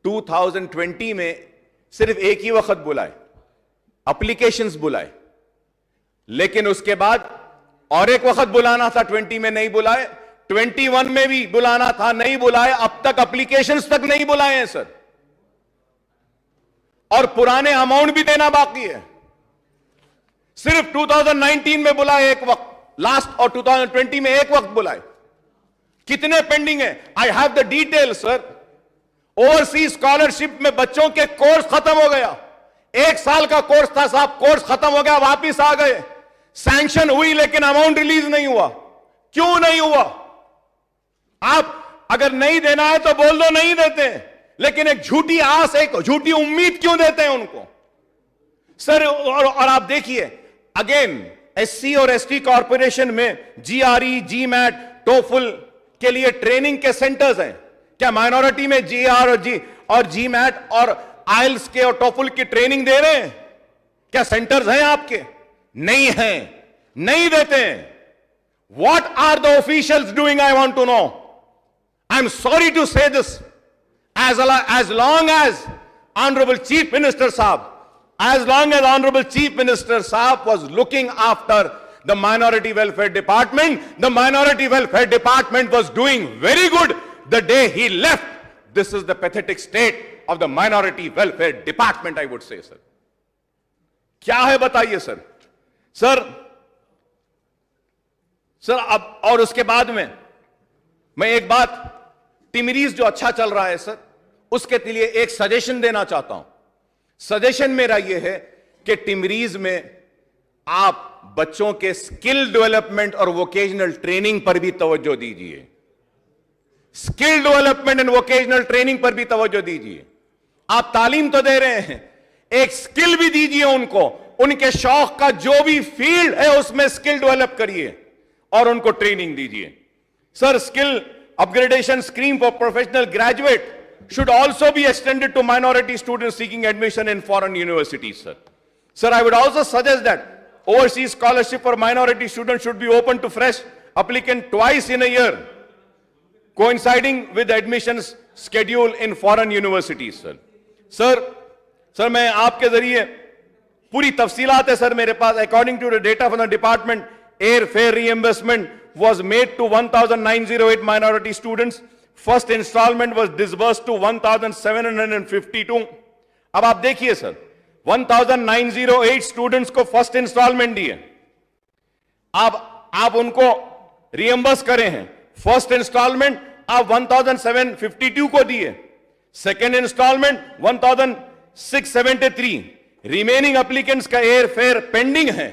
2020 में सिर्फ एक ही वक्त बुलाए, एप्लीकेशंस बुलाए, लेकिन उसके बाद और एक वक्त बुलाना था 20 में नहीं बुलाए, 21 में भी बुलाना था नहीं बुलाए, अब तक एप्लीकेशंस तक नहीं बुलाए हैं सर, और पुराने अमाउंट भी देना बाकी है. सिर्फ 2019 में बुलाए एक वक्त लास्ट, और 2020 में एक वक्त बुलाए. कितने पेंडिंग है? I have the detail sir. Overseas scholarship में बच्चों के कोर्स खत्म हो गया, 1 साल का कोर्स था साहब, कोर्स खत्म हो गया, वापिस आ गए, सैंक्शन हुई लेकिन अमाउंट रिलीज नहीं हुआ. क्यों नहीं हुआ? आप अगर नहीं देना है तो बोल दो नहीं देते, लेकिन एक झूठी आस, एक झूठी उम्मीद क्यों देते हैं उनको सर? और आप देखिए अगेन SC और ST कॉर्पोरेशन में GRE, GMAT, TOEFL के लिए ट्रेनिंग के सेंटर्स हैं. क्या माइनॉरिटी में GR और GMAT और IELTS के और TOEFL की ट्रेनिंग दे रहे हैं? क्या सेंटर्स हैं आपके? नहीं हैं, नहीं देते हैं. What are the officials doing? I want to know. I'm sorry to say this. As long as Honorable Chief Minister Saab, as long as Honorable Chief Minister Saab was looking after the Minority Welfare Department, the Minority Welfare Department was doing very good. The day he left, this is the pathetic state of the Minority Welfare Department, I would say, sir. क्या है बताइए sir. Sir अब और उसके बाद में मैं एक बात, टिमरीज जो अच्छा चल रहा है सर, उसके लिए एक सजेशन देना चाहता हूं. सजेशन मेरा यह है कि टिमरीज में आप बच्चों के स्किल डेवलपमेंट और वोकेशनल ट्रेनिंग पर भी तवज्जो दीजिए. Skill development and vocational training पर भी तवज्जो दीजिए. आप तालीम तो दे रहे हैं, एक स्किल भी दीजिए उनको. उनके शौक का जो भी फील्ड है उसमें स्किल डेवलप करिए और उनको ट्रेनिंग दीजिए. Sir skill upgradation scheme for professional graduate should also be extended to minority students seeking admission in foreign universities, sir. Sir, I would also suggest that overseas scholarship for minority students should be open to fresh applicant twice in a year, coinciding with the admissions schedule in foreign universities, sir. Sir, मैं आपके जरिए पूरी तफसीलात है sir मेरे पास. According to the data from the department, air fare reimbursement was made to 1,908 minority students. First installment was disbursed to 1,752. अब आप देखिए सर, 1,908 स्टूडेंट्स को फर्स्ट इंस्टॉलमेंट दिए. आप उनको रिएंबर्स करें हैं. फर्स्ट इंस्टॉलमेंट आप 1,752 को दिए. Second instalment 1,673. रिमेनिंग एप्लीकेंट्स का एयर फेयर पेंडिंग है.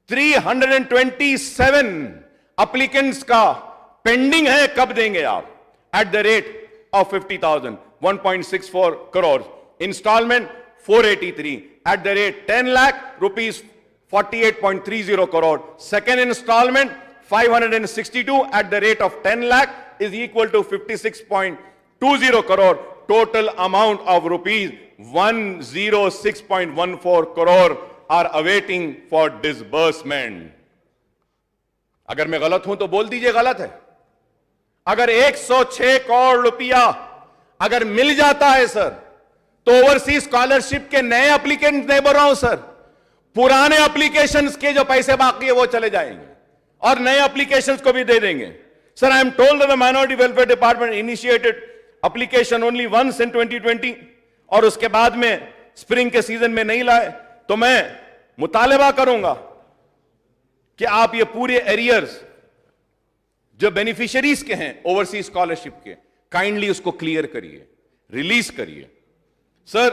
327 एप्लीकेंट्स का पेंडिंग है. कब देंगे आप? At the rate of 50,000, 1.64 crore. Instalment 483 at the rate 10 lakh rupees, 48.30 crore. Second instalment 562 at the rate of 10 lakh is equal to 56.20 crore. Total amount of rupees 106.14 crore are awaiting for disbursement. अगर मैं गलत हूं तो बोल दीजिए गलत है. अगर 106 करोड़ रुपया अगर मिल जाता है सर, तो ओवरसीज स्कॉलरशिप के नए एप्लीकेंट नहीं बोल रहा हूं सर, पुराने एप्लीकेशंस के जो पैसे बाकी है वो चले जाएंगे और नए एप्लीकेशंस को भी दे देंगे. Sir, I am told that the Minority Welfare Department initiated application only once in 2020 और उसके बाद में स्प्रिंग के सीजन में नहीं लाए. तो मैं मुतालबा करूंगा कि आप ये पूरे एरियर्स जो बेनिफिशियरीज के हैं ओवरसीज स्कॉलरशिप के, काइंडली उसको क्लियर करिए, रिलीज करिए. Sir,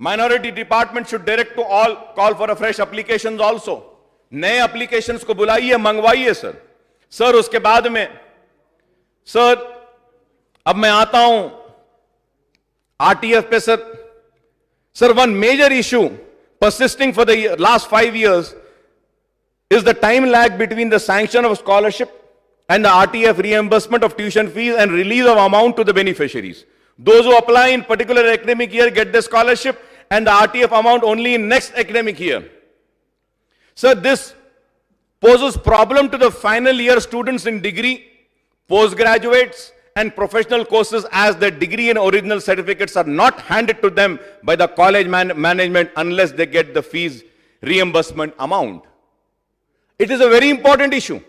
minority department should direct to all call for a fresh applications also. नए एप्लीकेशंस को बुलाइए, मंगवाइए सर. सर, उसके बाद में सर अब मैं आता हूं आरटीएफ पे. Sir, one major issue persisting for the last 5 years is the time lag between the sanction of scholarship and the RTF reimbursement of tuition fees and release of amount to the beneficiaries. Those who apply in particular academic year get the scholarship and the RTF amount only in next academic year. Sir, this poses problem to the final year students in degree, postgraduates and professional courses, as the degree and original certificates are not handed to them by the college management unless they get the fees reimbursement amount. It is a very important issue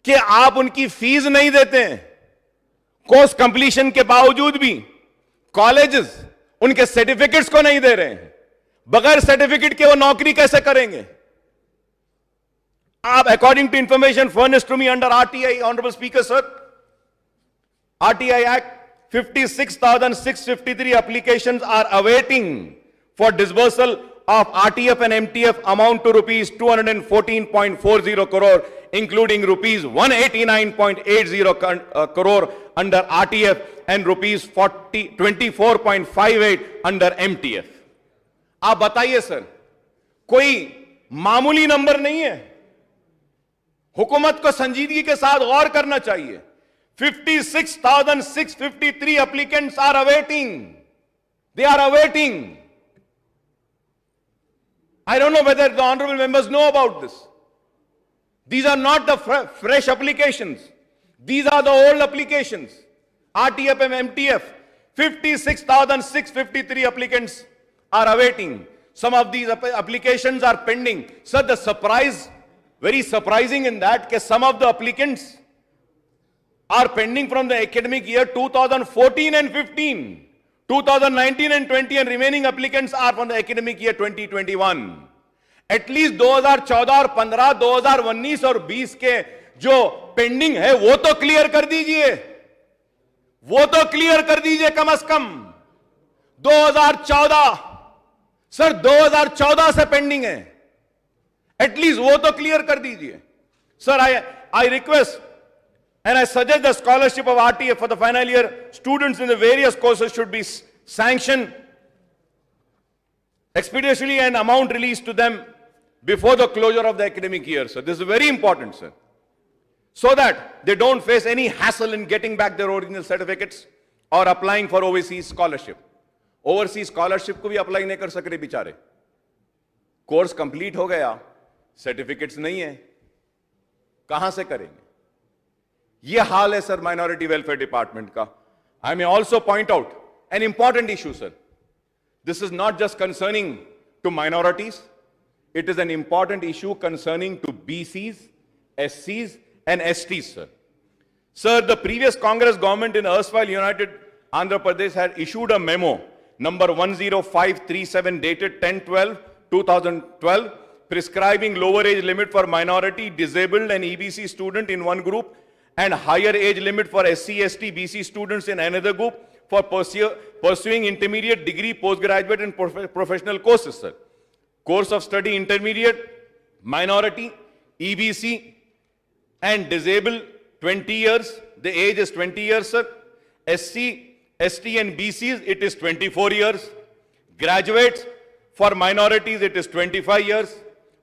कि आप उनकी fees नहीं देते हैं. Course completion के बावजूद भी colleges उनके सर्टिफिकेट्स को नहीं दे रहे हैं. बगैर सर्टिफिकेट के वो नौकरी कैसे करेंगे? According to information furnished to me under RTI, Honorable Speaker, sir, RTI Act, 56,653 applications are awaiting for disbursal of RTF and MTF amount to rupees 214.40 crore, including rupees 189.80 crore under RTF and rupees 24.58 under MTF. आप बताइए sir, कोई मामूली number नहीं है. हुकूमत को संजीदगी के साथ गौर करना चाहिए. 56,653 applicants are awaiting. They are awaiting. I don't know whether the honorable members know about this. These are not the fresh applications. These are the old applications. RTF and MTF. 56,653 applicants are awaiting. Some of these applications are pending. Sir, the surprise, very surprising in that, that some of the applicants are pending from the academic year 2014 and 15, 2019 and 20, and remaining applicants are from the academic year 2021. At least 2014 और 15, 2019 और 20 के जो pending है वो तो clear कर दीजिए, वो तो क्लियर कर दीजिए कम से कम. 2014, सर 2014 से पेंडिंग है, एटलीस्ट वो तो क्लियर कर दीजिए. Sir, I request and I suggest the scholarship of RTF for the final year students in the various courses should be sanctioned expeditiously and amount released to them before the closure of the academic year. So this is very important, sir, so that they don't face any hassle in getting back their original certificates or applying for overseas scholarship. Overseas scholarship को भी apply नहीं कर सक रहे बेचारे. Course complete हो गया, certificates नहीं है, कहां से करेंगे? यह हाल है सर माइनॉरिटी वेलफेयर डिपार्टमेंट का. I may also point out an important issue, sir. This is not just concerning to minorities. It is an important issue concerning to BCs, SCs, and STs, sir. Sir, the previous Congress government in erstwhile United Andhra Pradesh had issued a memo, number 10537, dated 10/12/2012, prescribing lower age limit for minority, disabled, and EBC student in one group, and higher age limit for SC, ST, BC students in another group for pursuing intermediate, degree, postgraduate, and professional courses, sir. Course of study intermediate, minority, EBC, and disabled, 20 years. The age is 20 years, sir. SC, ST, and BCs, it is 24 years. Graduates, for minorities, it is 25 years.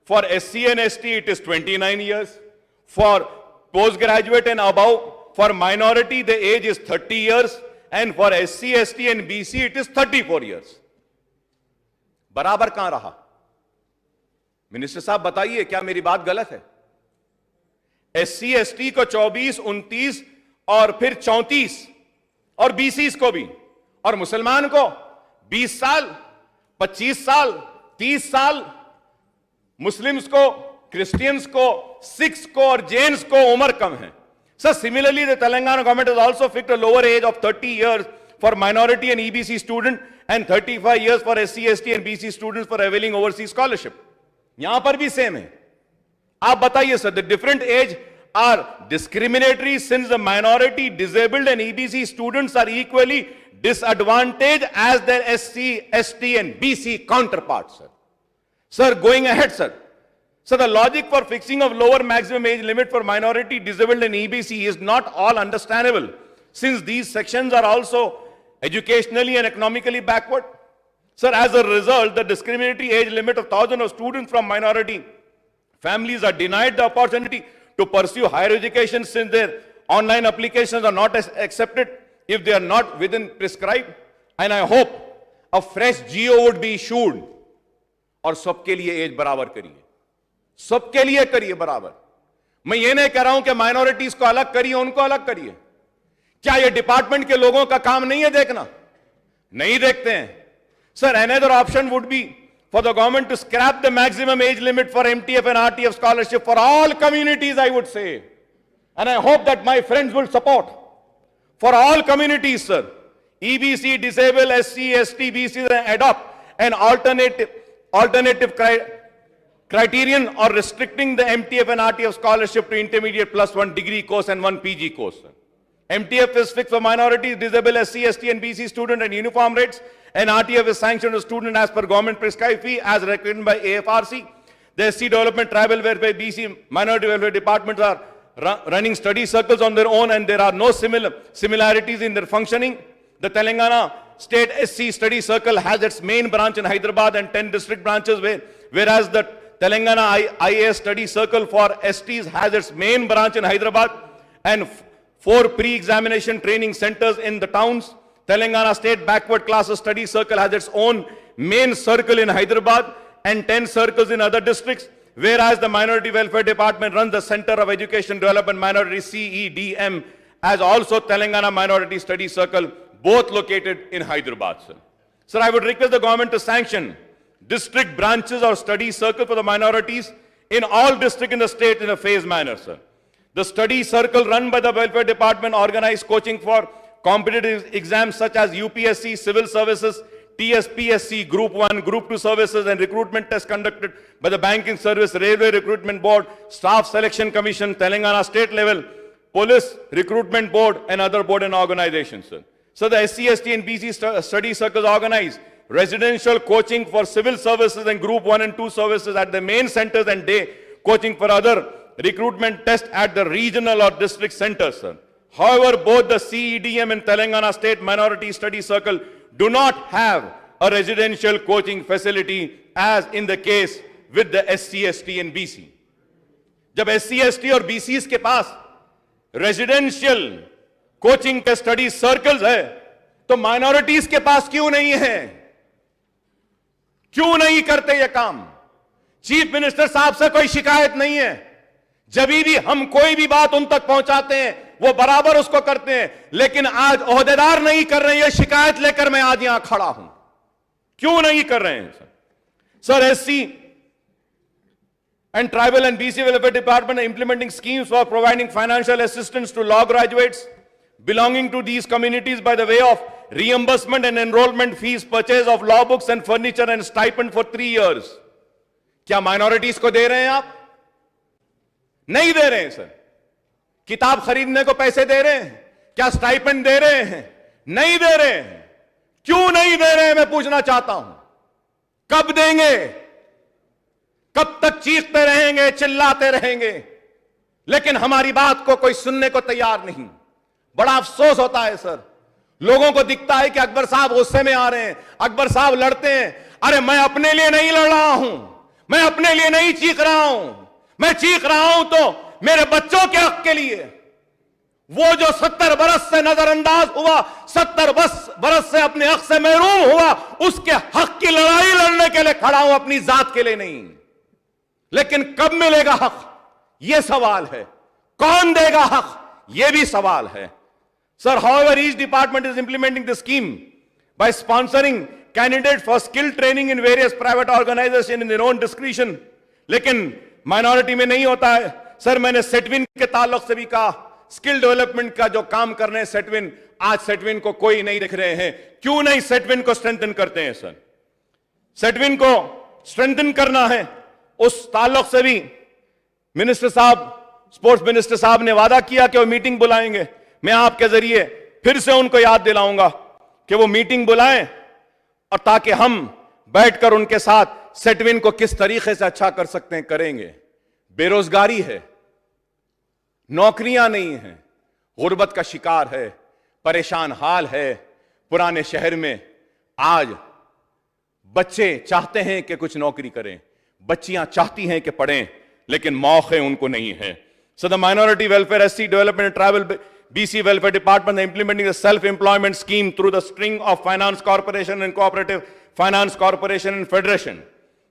For SC and ST, it is 29 years. For postgraduate and above, for minority, the age is 30 years. And for SC, ST, and BC, it is 34 years. बराबर कहां रहा? Minister साहब बताइए, क्या मेरी बात गलत है? SC, ST को 24, 29 और फिर 34, और BCs को भी, और मुसलमान को 20 साल, 25 साल, 30 साल, मुस्लिम्स को, क्रिश्चियंस को, सिख्स को और जैन्स को उम्र कम है. So similarly, the Telangana government has also fixed a lower age of 30 years for minority and EBC student and 35 years for SC, ST and BC students for availing overseas scholarship. यहां पर भी same है. आप बताइए sir, the different age are discriminatory since the minority, disabled and EBC students are equally disadvantaged as their SC, ST and BC counterparts, sir. Sir, going ahead, sir. So the logic for fixing of lower maximum age limit for minority, disabled and EBC is not all understandable, since these sections are also educationally and economically backward. Sir, as a result, the discriminatory age limit of 1,000 of students from minority families are denied the opportunity to pursue higher education, since their online applications are not accepted if they are not within prescribed. And I hope a fresh GO would be issued और सबके लिए as बराबर करिए, सबके लिए करिए बराबर. मैं ये नहीं कह रहा हूं कि माइनॉरिटीज को अलग करिए, उनको अलग करिए. क्या ये डिपार्टमेंट के लोगों का काम नहीं है देखना? नहीं देखते हैं. Sir, another option would be for the government to scrap the maximum age limit for MTF and RTF scholarship for all communities, I would say. And I hope that my friends will support. For all communities, sir. EBC, disabled, SC, ST, BC, adopt an alternative criterion or restricting the MTF and RTF scholarship to intermediate plus 1 degree course and 1 PG course. MTF is fixed for minorities, disabled, SC, ST and BC student and uniform rates, and RTF is sanctioned to student as per government prescribed fee as recommended by AFRC. The SC Development, Tribal Welfare, BC Minority Welfare departments are running study circles on their own, and there are no similarities in their functioning. The Telangana State SC Study Circle has its main branch in Hyderabad and 10 district branches, whereas the Telangana IAS Study Circle for STs has its main branch in Hyderabad and 4 pre-examination training centers in the towns. Telangana State Backward Classes Study Circle has its own main circle in Hyderabad and 10 circles in other districts, whereas the Minority Welfare Department runs the Center of Education Development Minority CEDM as also Telangana Minority Study Circle, both located in Hyderabad, sir. Sir, I would request the government to sanction district branches or study circle for the minorities in all districts in the state in a phased manner, sir. The study circle run by the Welfare Department organized coaching for competitive exams such as UPSC, Civil Services, TSPSC, Group 1, Group 2 services, and recruitment tests conducted by the Banking Service, Railway Recruitment Board, Staff Selection Commission, Telangana State level, Police Recruitment Board, and other board and organizations, sir. So the SC, ST and BC study circles organize residential coaching for civil services and Group 1 and 2 services at the main centers and day coaching for other recruitment tests at the regional or district centers, sir. However, both the CEDM and Telangana State Minority Study Circle do not have a residential coaching facility as in the case with the SC, ST and BC. जब SC, ST और BCs के पास residential coaching के study circles है, तो minorities के पास क्यों नहीं है? क्यों नहीं करते ये काम? चीफ मिनिस्टर साहब से कोई शिकायत नहीं है. जब भी हम कोई भी बात उन तक पहुंचाते हैं, वो बराबर उसको करते हैं, लेकिन आज ओहदेदार नहीं कर रहे, ये शिकायत लेकर मैं आज यहां खड़ा हूं. क्यों नहीं कर रहे हैं sir? Sir, SC and tribal and BC welfare department are implementing schemes for providing financial assistance to law graduates belonging to these communities by the way of reimbursement and enrollment fees, purchase of law books and furniture and stipend for 3 years. क्या minorities को दे रहे हैं आप? नहीं दे रहे हैं sir. किताब खरीदने को पैसे दे रहे हैं? क्या स्टाइपेंड दे रहे हैं? नहीं दे रहे हैं. क्यों नहीं दे रहे हैं मैं पूछना चाहता हूं. कब देंगे? कब तक चीखते रहेंगे, चिल्लाते रहेंगे, लेकिन हमारी बात को कोई सुनने को तैयार नहीं. बड़ा अफसोस होता है सर. लोगों को दिखता है कि अकबर साहब गुस्से में आ रहे हैं, अकबर साहब लड़ते हैं. अरे मैं अपने लिए नहीं लड़ रहा हूं, मैं अपने लिए नहीं चीख रहा हूं. मैं चीख रहा हूं तो मेरे बच्चों के हक के लिए. वो जो 70 बरस से नजरअंदाज हुआ, 70 बरस से अपने हक से महरूम हुआ, उसके हक की लड़ाई लड़ने के लिए खड़ा हूं, अपनी जात के लिए नहीं. लेकिन कब मिलेगा हक, यह सवाल है. कौन देगा हक, यह भी सवाल है. Sir, however, each department is implementing the scheme by sponsoring candidates for skill training in various private organizations in their own discretion. लेकिन माइनॉरिटी में नहीं होता है. सर, मैंने सेटविन के ताल्लुक से भी कहा, स्किल डेवलपमेंट का जो काम कर रहे हैं सेटविन, आज सेटविन को कोई नहीं दिख रहे हैं. क्यों नहीं सेटविन को स्ट्रेंथन करते हैं सर? सेटविन को स्ट्रेंथन करना है. उस ताल्लुक से भी मिनिस्टर साहब, स्पोर्ट्स मिनिस्टर साहब ने वादा किया कि वो मीटिंग बुलाएंगे. मैं आपके जरिए फिर से उनको याद दिलाऊंगा कि वो मीटिंग बुलाएं, और ताकि हम बैठकर उनके साथ सेटविन को किस तरीके से अच्छा कर सकते हैं करेंगे. बेरोजगारी है, नौकरियां नहीं हैं, गुर्बत का शिकार है, परेशान हाल है. पुराने शहर में आज बच्चे चाहते हैं कि कुछ नौकरी करें, बच्चियां चाहती हैं कि पढ़ें, लेकिन मौके उनको नहीं है. So the minority welfare, SC development and tribal BC welfare department are implementing the self-employment scheme through the string of finance corporation and cooperative finance corporation and federation.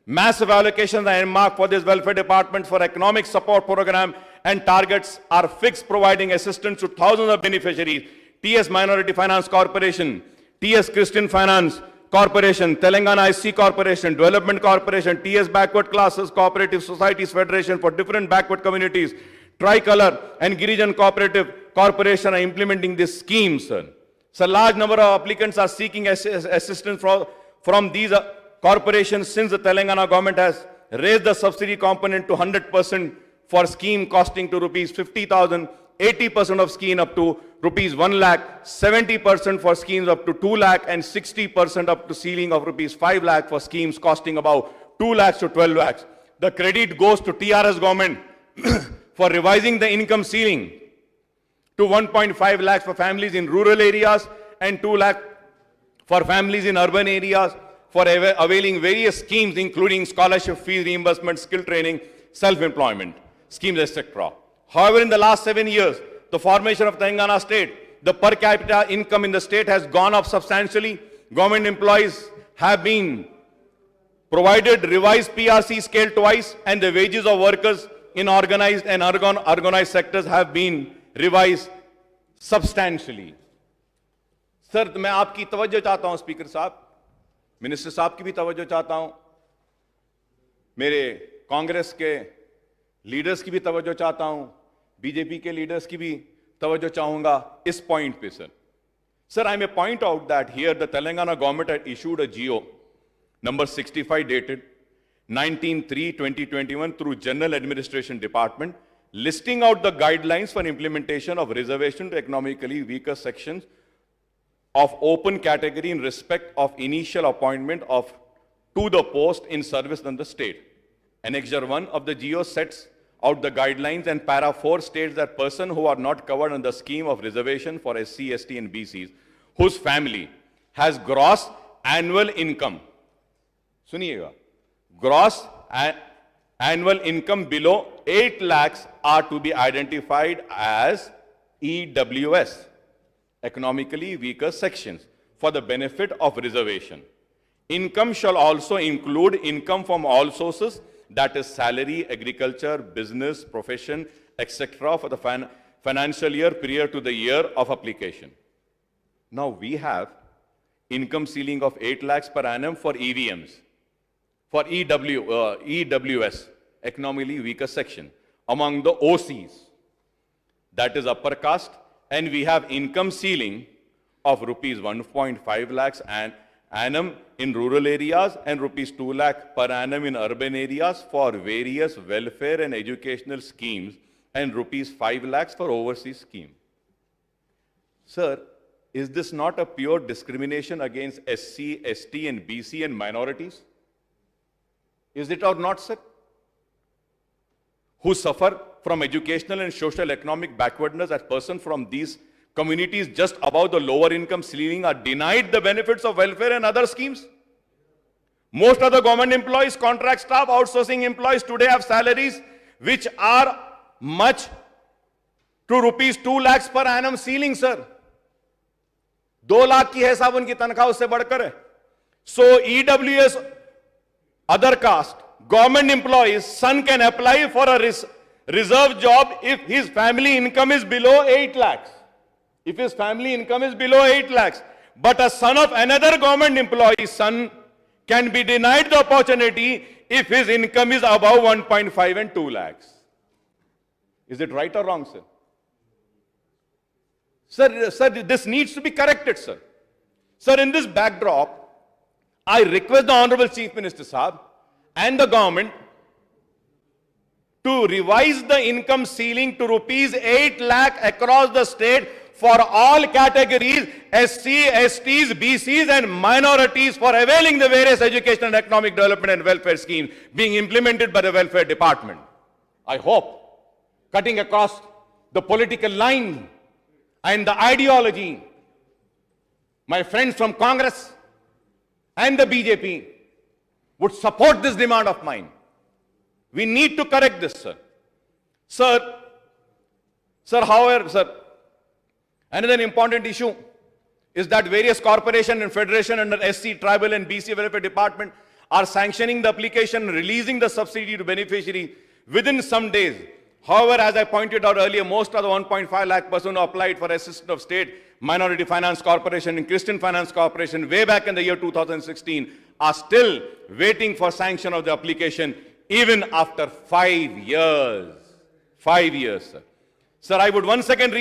Massive allocations are earmarked for this welfare department for economic support program, and targets are fixed, providing assistance to thousands of beneficiaries. TS Minority Finance Corporation, TS Christian Finance Corporation, Telangana SC Corporation, Development Corporation, TS Backward Classes Cooperative Societies Federation for different backward communities, Tricolor and Girijan Cooperative Corporation are implementing this scheme, sir. So large number of applicants are seeking assistance from these corporations, since the Telangana government has raised the subsidy component to 100% for scheme costing to rupees 50,000, 80% of scheme up to rupees 1 lakh, 70% for schemes up to 2 lakh, and 60% up to ceiling of rupees 5 lakh for schemes costing about 2 lakhs to 12 lakhs. The credit goes to TRS government for revising the income ceiling to 1.5 lakhs for families in rural areas and 2 lakh for families in urban areas for availing various schemes, including scholarship fees, reimbursement, skill training, self-employment schemes, etc. However, in the last 7 years, the formation of Telangana state, the per capita income in the state has gone up substantially. Government employees have been provided revised PRC scale twice, and the wages of workers in organized and unorganized sectors have been revised substantially. Sir, मैं आपकी तवज्जो चाहता हूं speaker साहब, minister साहब की भी तवज्जो चाहता हूं, मेरे कांग्रेस के लीडर्स की भी तवज्जो चाहता हूं, बीजेपी के लीडर्स की भी तवज्जो चाहूंगा इस पॉइंट पे sir. Sir, I may point out that here the Telangana government had issued a GO number 65 dated 19/3/2021 through General Administration Department, listing out the guidelines for implementation of reservation to economically weaker sections of open category in respect of initial appointment to the post in service in the state. Annexure 1 of the GO sets out the guidelines, and para 4 states that persons who are not covered under the scheme of reservation for SC, ST and BCs, whose family has gross annual income, suniega, gross annual income below 8 lakhs are to be identified as EWS, economically weaker sections, for the benefit of reservation. Income shall also include income from all sources, that is salary, agriculture, business, profession, etc. for the financial year prior to the year of application. Now we have income ceiling of 8 lakhs per annum for EVMs, for EWS, economically weaker section, among the OCs, that is upper caste, and we have income ceiling of rupees 1.5 lakhs and annum in rural areas and rupees 2 lakh per annum in urban areas for various welfare and educational schemes and rupees 5 lakhs for overseas scheme. Sir, is this not a pure discrimination against SC, ST and BC and minorities? Is it or not, sir? Who suffer from educational and social economic backwardness as persons from these communities just above the lower income ceiling are denied the benefits of welfare and other schemes? Most of the government employees, contract staff, outsourcing employees today have salaries which are much to rupees 2 lakhs per annum ceiling, sir. 2 lakh की है साहब उनकी तनख्वाह, उससे बढ़कर है. So EWS, other caste, government employees, son can apply for a reserve job if his family income is below 8 lakhs. If his family income is below 8 lakhs. But a son of another government employee's son can be denied the opportunity if his income is above 1.5 and 2 lakhs. Is it right or wrong, sir? Sir, this needs to be corrected, sir. Sir, in this backdrop, I request the Honorable Chief Minister Sahab and the government to revise the income ceiling to rupees 8 lakh across the state for all categories, SC, STs, BCs and minorities for availing the various educational and economic development and welfare schemes being implemented by the Welfare Department. I hope, cutting across the political line and the ideology, my friends from Congress and the BJP would support this demand of mine. We need to correct this, sir. However, sir, another important issue is that various corporations and federation under SC, Tribal and BC Welfare Department are sanctioning the application and releasing the subsidy to beneficiary within some days. However, as I pointed out earlier, most of the 1.5 lakh persons who applied for Assistant of State, Minority Finance Corporation and Christian Finance Corporation way back in the year 2016 are still waiting for sanction of the application even after 5 years. 5 years, sir. Sir, I would once again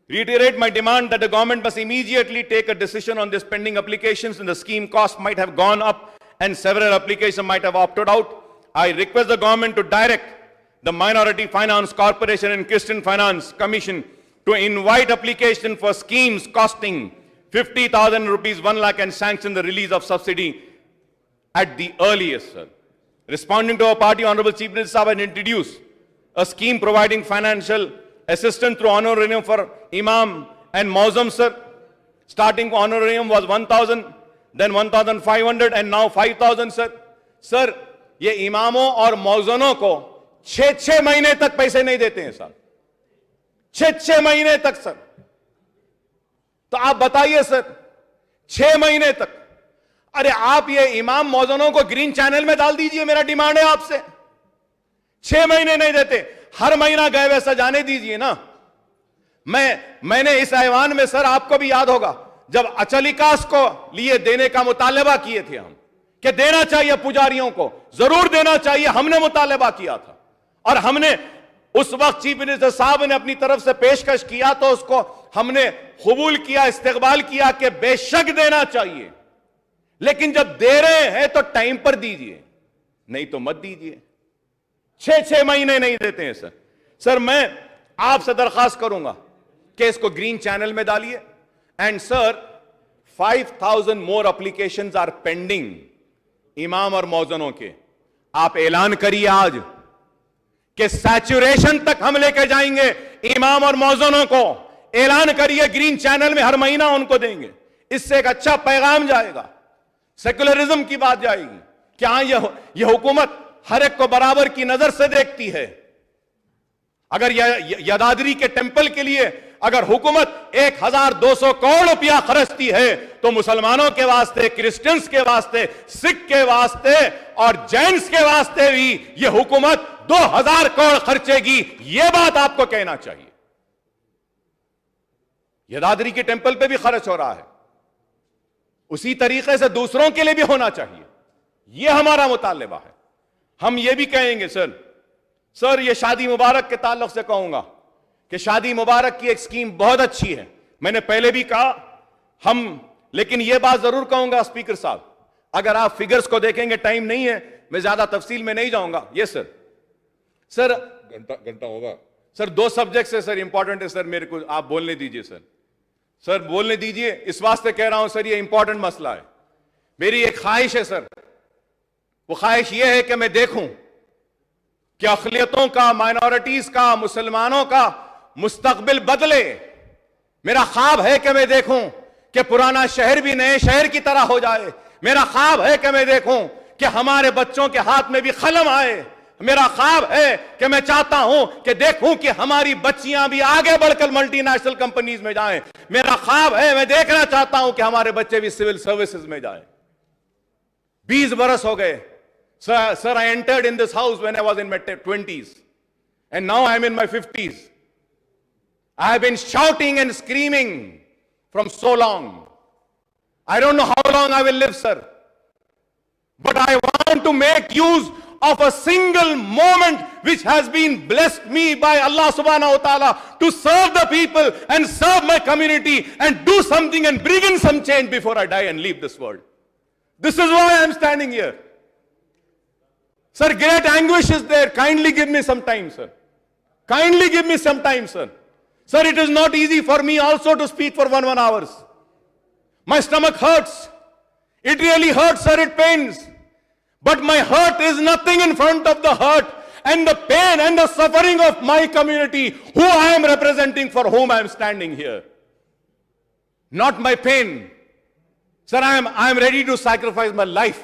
reiterate my demand that the government must immediately take a decision on these pending applications, and the scheme cost might have gone up and several applications might have opted out. I request the government to direct the Minority Finance Corporation and Christian Finance Commission to invite application for schemes costing 50,000 rupees, 1 lakh and sanction the release of subsidy at the earliest, sir. Responding to our party, Honorable Chief Minister Sahab had introduced a scheme providing financial assistance through honorarium for Imam and Mauzam, sir. Starting honorarium was 1,000, then 1,500 and now 5,000, sir. Sir, ये इमामों और मौजनों को 6-6 महीने तक पैसे नहीं देते हैं साहब, 6-6 महीने तक सर. तो आप बताइए सर, 6 महीने तक. अरे आप ये इमाम मौजनों को ग्रीन चैनल में डाल दीजिए, मेरा डिमांड है आपसे. 6 महीने नहीं देते, हर महीना गए वैसा जाने दीजिए ना. मैंने इस ऐवान में सर, आपको भी याद होगा, जब अचलिकास को लिए देने का मुतालबा किए थे हम, कि देना चाहिए पुजारियों को, जरूर देना चाहिए, हमने मुतालबा किया था. और हमने उस वक्त चीफ मिनिस्टर साहब ने अपनी तरफ से पेशकश किया तो उसको हमने कबूल किया, इस्तेकबाल किया कि बेशक देना चाहिए. लेकिन जब दे रहे हैं तो टाइम पर दीजिए, नहीं तो मत दीजिए. 6-6 महीने नहीं देते हैं सर. सर, मैं आपसे दरखास्त करूंगा कि इसको ग्रीन चैनल में डालिए. And sir, 5,000 more applications are pending इमाम और मौजनों के. आप ऐलान करिए आज कि सैचुरेशन तक हम लेकर जाएंगे इमाम और मौजनों को. ऐलान करिए, ग्रीन चैनल में हर महीना उनको देंगे. इससे एक अच्छा पैगाम जाएगा, सेकुलरिज्म की बात जाएगी कि हां, यह हुकूमत हर एक को बराबर की नजर से देखती है. अगर यदाद्री के टेंपल के लिए अगर हुकूमत 1,200 करोड़ रुपया खर्चती है तो मुसलमानों के वास्ते, क्रिश्चियंस के वास्ते, सिख के वास्ते और जैन्स के वास्ते भी यह हुकूमत 2,000 करोड़ खर्चेगी. यह बात आपको कहना चाहिए. यदाद्री के टेंपल पे भी खर्च हो रहा है, उसी तरीके से दूसरों के लिए भी होना चाहिए। यह हमारा मुतालबा है। हम यह भी कहेंगे सर ये शादी मुबारक के ताल्लुक से कहूंगा कि शादी मुबारक की एक स्कीम बहुत अच्छी है, मैंने पहले भी कहा लेकिन यह बात जरूर कहूंगा स्पीकर साहब, अगर आप फिगर्स को देखेंगे, टाइम नहीं है, मैं ज्यादा तफसील में नहीं जाऊंगा। यस सर घंटा होगा सर, 2 सब्जेक्ट है सर, इंपॉर्टेंट है सर, मेरे को आप बोलने दीजिए सर बोलने दीजिए, इस वास्ते कह रहा हूं सर, ये इंपॉर्टेंट मसला है। मेरी एक ख्वाहिश है सर, वो ख्वाहिश ये है कि मैं देखूं कि अक़लियतों का, माइनॉरिटीज का, मुसलमानों का मुस्तकबिल बदले। मेरा ख्वाब है कि मैं देखूं कि पुराना शहर भी नए शहर की तरह हो जाए। मेरा ख्वाब है कि मैं देखूं कि हमारे बच्चों के हाथ में भी कलम आए। मेरा ख्वाब है कि मैं चाहता हूं कि देखूं कि हमारी बच्चियां भी आगे बढ़कर मल्टीनेशनल कंपनीज में जाएं। मेरा ख्वाब है, मैं देखना चाहता हूं कि हमारे बच्चे भी सिविल सर्विसेज में जाएं। 20 बरस हो गए sir, I entered in this house when I was in my 20s and now I am in my 50s. I have been shouting and screaming from so long. I don't know how long I will live, sir, but I want to make use of a single moment which has been blessed me by Allah subhanahu wa ta'ala to serve the people and serve my community and do something and bring in some change before I die and leave this world. This is why I am standing here. Sir, great anguish is there. Kindly give me some time, sir. Kindly give me some time, sir. Sir, it is not easy for me also to speak for 1 hours. My stomach hurts. It really hurts, sir, it pains. But my hurt is nothing in front of the hurt and the pain and the suffering of my community, who I am representing, for whom I am standing here. Not my pain. Sir, I am ready to sacrifice my life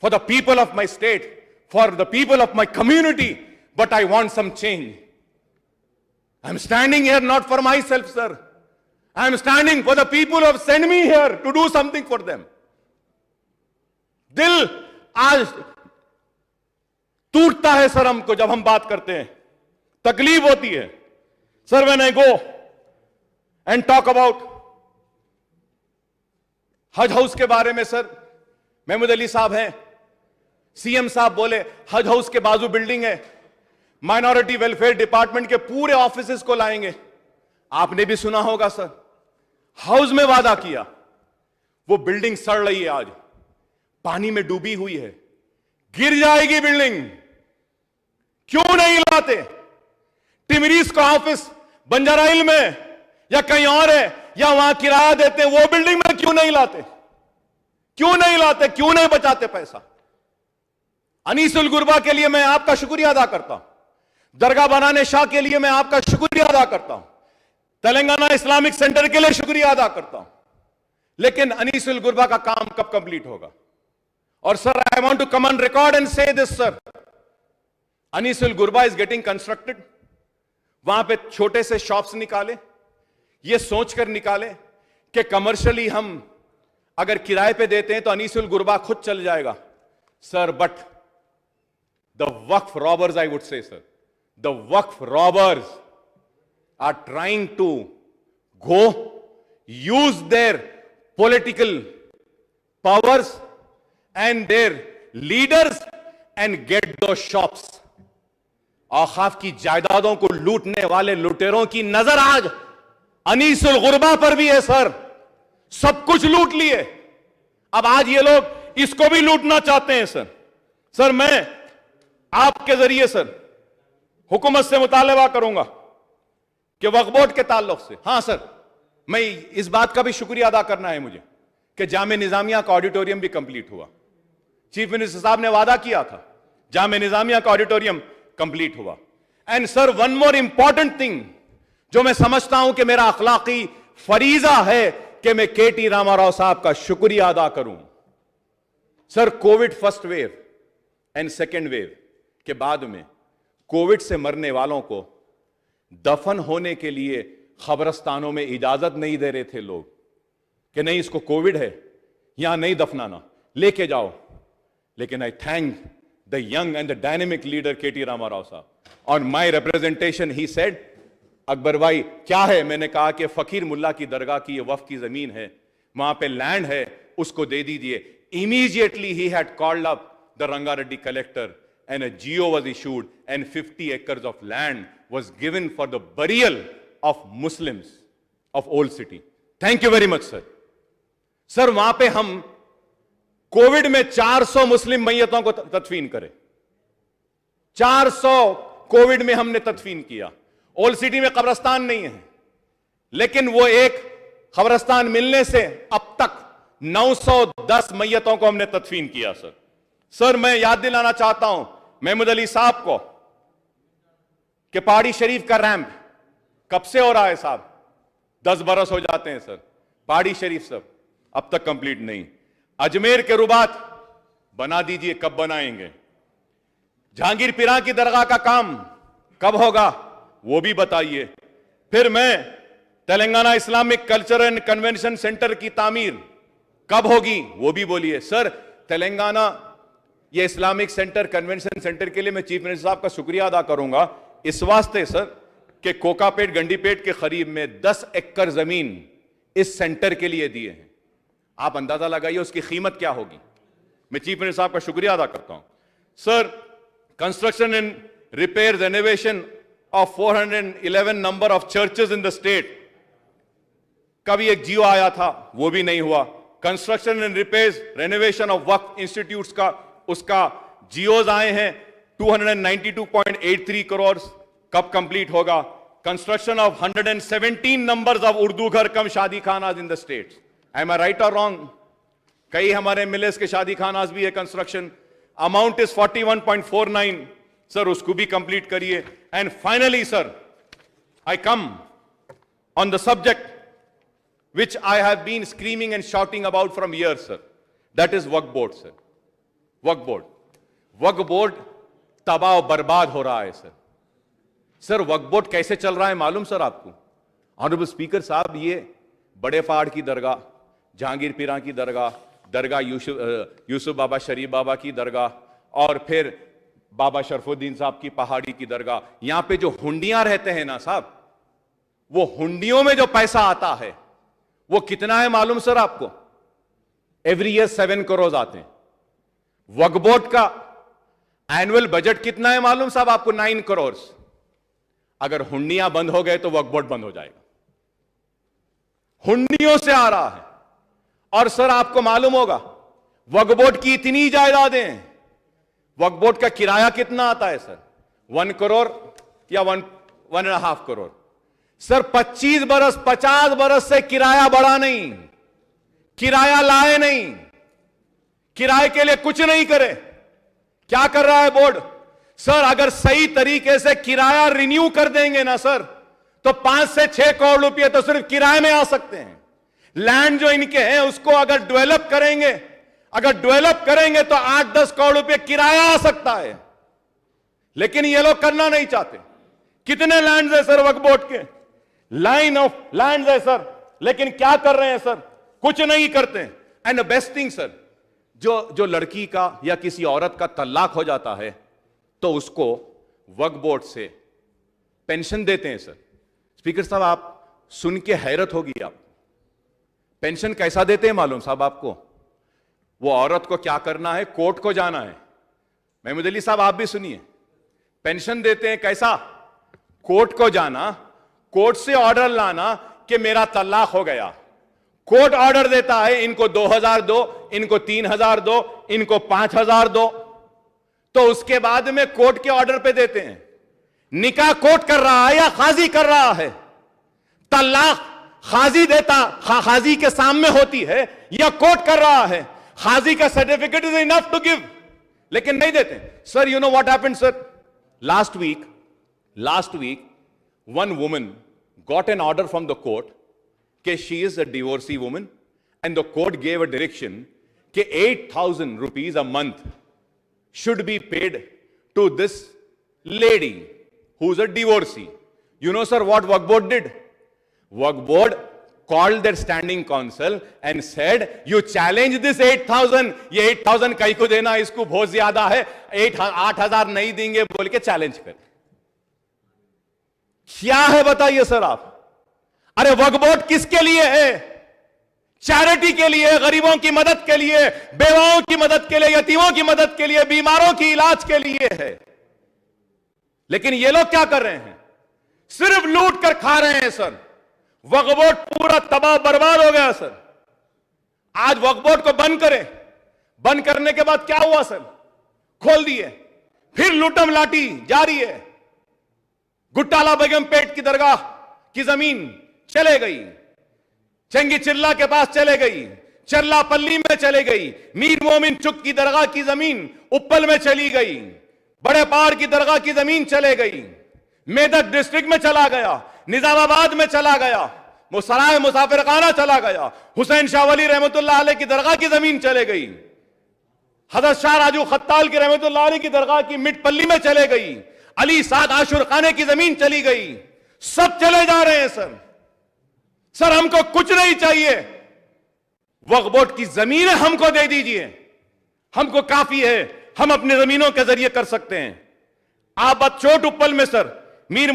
for the people of my state, for the people of my community, but I want some change. I am standing here not for myself, sir. I am standing for the people who have sent me here to do something for them. दिल आज टूटता है sir हमको जब हम बात करते हैं, तकलीफ होती है sir. when I go and talk about हज हाउस के बारे में, सर महमूद अली साहब हैं, सीएम साहब बोले हज हाउस के बाजू बिल्डिंग है, माइनॉरिटी वेलफेयर डिपार्टमेंट के पूरे ऑफिसेस को लाएंगे। आपने भी सुना होगा सर, हाउस में वादा किया, वो बिल्डिंग सड़ रही है, आज पानी में डूबी हुई है, गिर जाएगी बिल्डिंग। क्यों नहीं लाते? टिमरीज का ऑफिस बंजाराइल में या कहीं और है, या वहां किराया देते हैं, वो बिल्डिंग में क्यों नहीं लाते? क्यों नहीं लाते? क्यों नहीं बचाते पैसा? अनीसुल गुरबा के लिए मैं आपका शुक्रिया अदा करता हूं, दरगाह बनाने शाह के लिए मैं आपका शुक्रिया अदा करता हूं, तेलंगाना इस्लामिक सेंटर के लिए शुक्रिया अदा करता हूं, लेकिन अनीसुल गुरबा का काम कब कंप्लीट होगा? और sir, I want to come on record and say this sir, Anisul Ghurba is getting constructed. वहां पे छोटे से शॉप्स निकाले, ये सोचकर निकाले कि कमर्शियली हम अगर किराए पे देते हैं तो अनीसुल गुरबा खुद चल जाएगा। Sir, but the Waqf robbers, I would say sir, the Waqf robbers are trying to go use their political powers and their leaders and get those shops. औकाफ की जायदादों को लूटने वाले लुटेरों की नजर आज अनीसुल गुरबा पर भी है सर। सब कुछ लूट लिए, अब आज ये लोग इसको भी लूटना चाहते हैं सर। सर, मैं आपके जरिए सर हुकूमत से मुतालबा करूंगा कि वक्फ बोर्ड के ताल्लुक से, हां सर, मैं इस बात का भी शुक्रिया अदा करना है मुझे कि जामे निजामिया का ऑडिटोरियम भी कंप्लीट हुआ। चीफ मिनिस्टर साहब ने वादा किया था, जामे निजामिया का ऑडिटोरियम कंप्लीट हुआ। And sir, one more important thing जो मैं समझता हूं कि मेरा अखलाकी फरीजा है कि मैं केटी रामाराव साहब का शुक्रिया अदा करूं। Sir, Covid first wave and second wave के बाद में कोविड से मरने वालों को दफन होने के लिए खबरस्तानों में इजाजत नहीं दे रहे थे लोग कि नहीं, इसको कोविड है, यहां नहीं दफनाना, लेके जाओ। लेकिन I thank the young and the dynamic leader KT Rama Rao sahab. On my representation he said, Akbar bhai क्या है? मैंने कहा कि फकीर मुल्ला की दरगाह की ये वक्फ की जमीन है, वहां पे लैंड है, उसको दे दीजिए. Immediately he had called up the Rangareddy collector and a GO was issued and 50 acres of land was given for the burial of Muslims of Old City. Thank you very much, sir. Sir वहां पे हम Covid में 400 मुस्लिम मैयतों को तदफीन करें. 400 Covid में हमने तदफीन किया. Old city में कब्रिस्तान नहीं है, लेकिन वो एक कब्रिस्तान मिलने से अब तक 910 मैयतों को हमने तदफीन किया. सर मैं याद दिलाना चाहता हूं महमूद अली साहब को कि पहाड़ी शरीफ का रैंप कब से हो रहा है साहब? 10 बरस हो जाते हैं सर. पहाड़ी शरीफ सब अब तक कंप्लीट नहीं. अजमेर के रुबात बना दीजिए, कब बनाएंगे? जहांगीर पीरा की दरगाह का काम कब होगा वो भी बताइए. फिर मैं Telangana Islamic culture and convention centre की तामीर कब होगी वो भी बोलिए. सर तेलंगाना ये इस्लामिक सेंटर कन्वेंशन सेंटर के लिए मैं चीफ मिनिस्टर साहब का शुक्रिया अदा करूंगा इस वास्ते सर कि कोकापेट गंडीपेट के करीब में 10 एकड़ जमीन इस सेंटर के लिए दिए हैं. आप अंदाजा लगाइए उसकी कीमत क्या होगी. मैं चीफ मिनिस्टर साहब का शुक्रिया अदा करता हूं. Sir construction and repair renovation of 411 number of churches in the state का भी एक जियो आया था, वो भी नहीं हुआ. Construction and repair renovation of Waqf institutes का उसका जियोज आए हैं 292.83 करोड़, कब कंप्लीट होगा? Construction of 117 numbers of Urdu Ghar cum Shaadi Khanas in the states. Am I right और रॉन्ग? कई हमारे मिलेस के शादी खानाज भी है कंस्ट्रक्शन. Amount is 41.49. सर उसको भी कंप्लीट करिए. And finally sir I come on the subject which I have been screaming and shouting about from years, sir. That is Waqf board, sir. Waqf board. Waqf board तबाह और बर्बाद हो रहा है sir. Sir वक्फ board कैसे चल रहा है मालूम सर आपको? ऑनरेबल स्पीकर साहब, ये बड़े पहाड़ की दरगाह, जहांगीर पीरा की दरगाह, दरगाह यूसुफ बाबा शरीफ बाबा की दरगाह, और फिर बाबा शरफुद्दीन साहब की पहाड़ी की दरगाह, यहां पे जो हुंडियां रहते हैं ना साहब, वो हुंडियों में जो पैसा आता है वो कितना है मालूम सर आपको? एवरी ईयर 7 करोड़ आते हैं. वक्फ बोर्ड का एनुअल बजट कितना है मालूम साहब आपको? 9 करोड़. अगर हुंडियां बंद हो गए तो वक्फ बोर्ड बंद हो जाएगा. हुंडियों से आ रहा है. और सर आपको मालूम होगा वक्फ बोर्ड की इतनी जायदादें हैं, वक्फ बोर्ड का किराया कितना आता है सर? 1 करोड़ या 1.5 करोड़. सर 25 बरस 50 बरस से किराया बढ़ा नहीं, किराया लाए नहीं, किराए के लिए कुछ नहीं करे. क्या कर रहा है बोर्ड? सर अगर सही तरीके से किराया रिन्यू कर देंगे ना सर, तो 5 से 6 करोड़ रुपए तो सिर्फ किराए में आ सकते हैं. लैंड जो इनके हैं उसको अगर डेवलप करेंगे, तो 8-10 करोड़ रुपए किराया आ सकता है. लेकिन ये लोग करना नहीं चाहते. कितने लैंड है सर वक्फ बोर्ड के? लाइन ऑफ लैंड है सर, लेकिन क्या कर रहे हैं सर? कुछ नहीं करते. एंड बेस्ट थिंग सर, जो लड़की का या किसी औरत का तलाक हो जाता है तो उसको वक्फ बोर्ड से पेंशन देते हैं सर. स्पीकर साहब आप सुन के हैरत होगी आप. पेंशन कैसा देते हैं मालूम साहब आपको? वो औरत को क्या करना है? कोर्ट को जाना है. महमूद अली साहब आप भी सुनिए. पेंशन देते हैं कैसा? कोर्ट को जाना, कोर्ट से ऑर्डर लाना कि मेरा तलाक हो गया. कोर्ट ऑर्डर देता है इनको 2000 दो, इनको 3000 दो, इनको 5000 दो. तो उसके बाद में कोर्ट के ऑर्डर पे देते हैं. निकाह कोर्ट कर रहा है या काजी कर रहा है? तलाक काजी देता, काजी के सामने होती है या कोर्ट कर रहा है? काजी का certificate is enough to give, लेकिन नहीं देते. Sir you know what happened sir? Last week one woman got an order from the court that she is a divorcee woman, and the court gave a direction that 8,000 rupees a month should be paid to this lady who's a divorcee. You know sir what Waqf board did? Waqf board called their standing council and said you challenge this 8,000. ये 8,000 कहीं को देना, इसको बहुत ज्यादा है, 8,000 नहीं देंगे बोल के चैलेंज कर. क्या है बताइए सर आप? अरे वक्फ बोर्ड किसके लिए है? चैरिटी के लिए, गरीबों की मदद के लिए, बेवाओं की मदद के लिए, यतीमों की मदद के लिए, बीमारों की इलाज के लिए है। लेकिन ये लोग क्या कर रहे हैं? सिर्फ लूट कर खा रहे हैं सर। वक्फ बोर्ड पूरा तबाह बर्बाद हो गया सर। आज वक्फ बोर्ड को बंद करें, बंद करने के बाद क्या हुआ सर? खोल दिए, फिर लूटम लाठी जारी है। गुट्टाला बेगम पेट की दरगाह की जमीन चले गई, चंगी चिल्ला के पास चले गई, चरलापल्ली में चले गई, मीर मोमिन चुक की दरगाह की जमीन उप्पल में चली गई, बड़े पहाड़ की दरगाह की जमीन चले गई, मेदक डिस्ट्रिक्ट में चला गया, निजामाबाद में चला गया, मुसराय मुसाफिरखाना चला गया, हुसैन शाह वली रहमतुल्लाह अलैह की दरगाह की जमीन चले गई, हजरत शाह राजू खत्ताल की रहमतुल्लाह अलैह की दरगाह की मिटपल्ली में चले गई, अली साद आशुर खाने की जमीन चली गई। सब चले जा रहे हैं सर। सर हमको कुछ नहीं चाहिए, वक्फ बोर्ड की जमीनें हमको दे दीजिए, हमको काफी है, हम अपनी जमीनों के जरिए कर सकते हैं। आप चोट उप्पल में सर मीर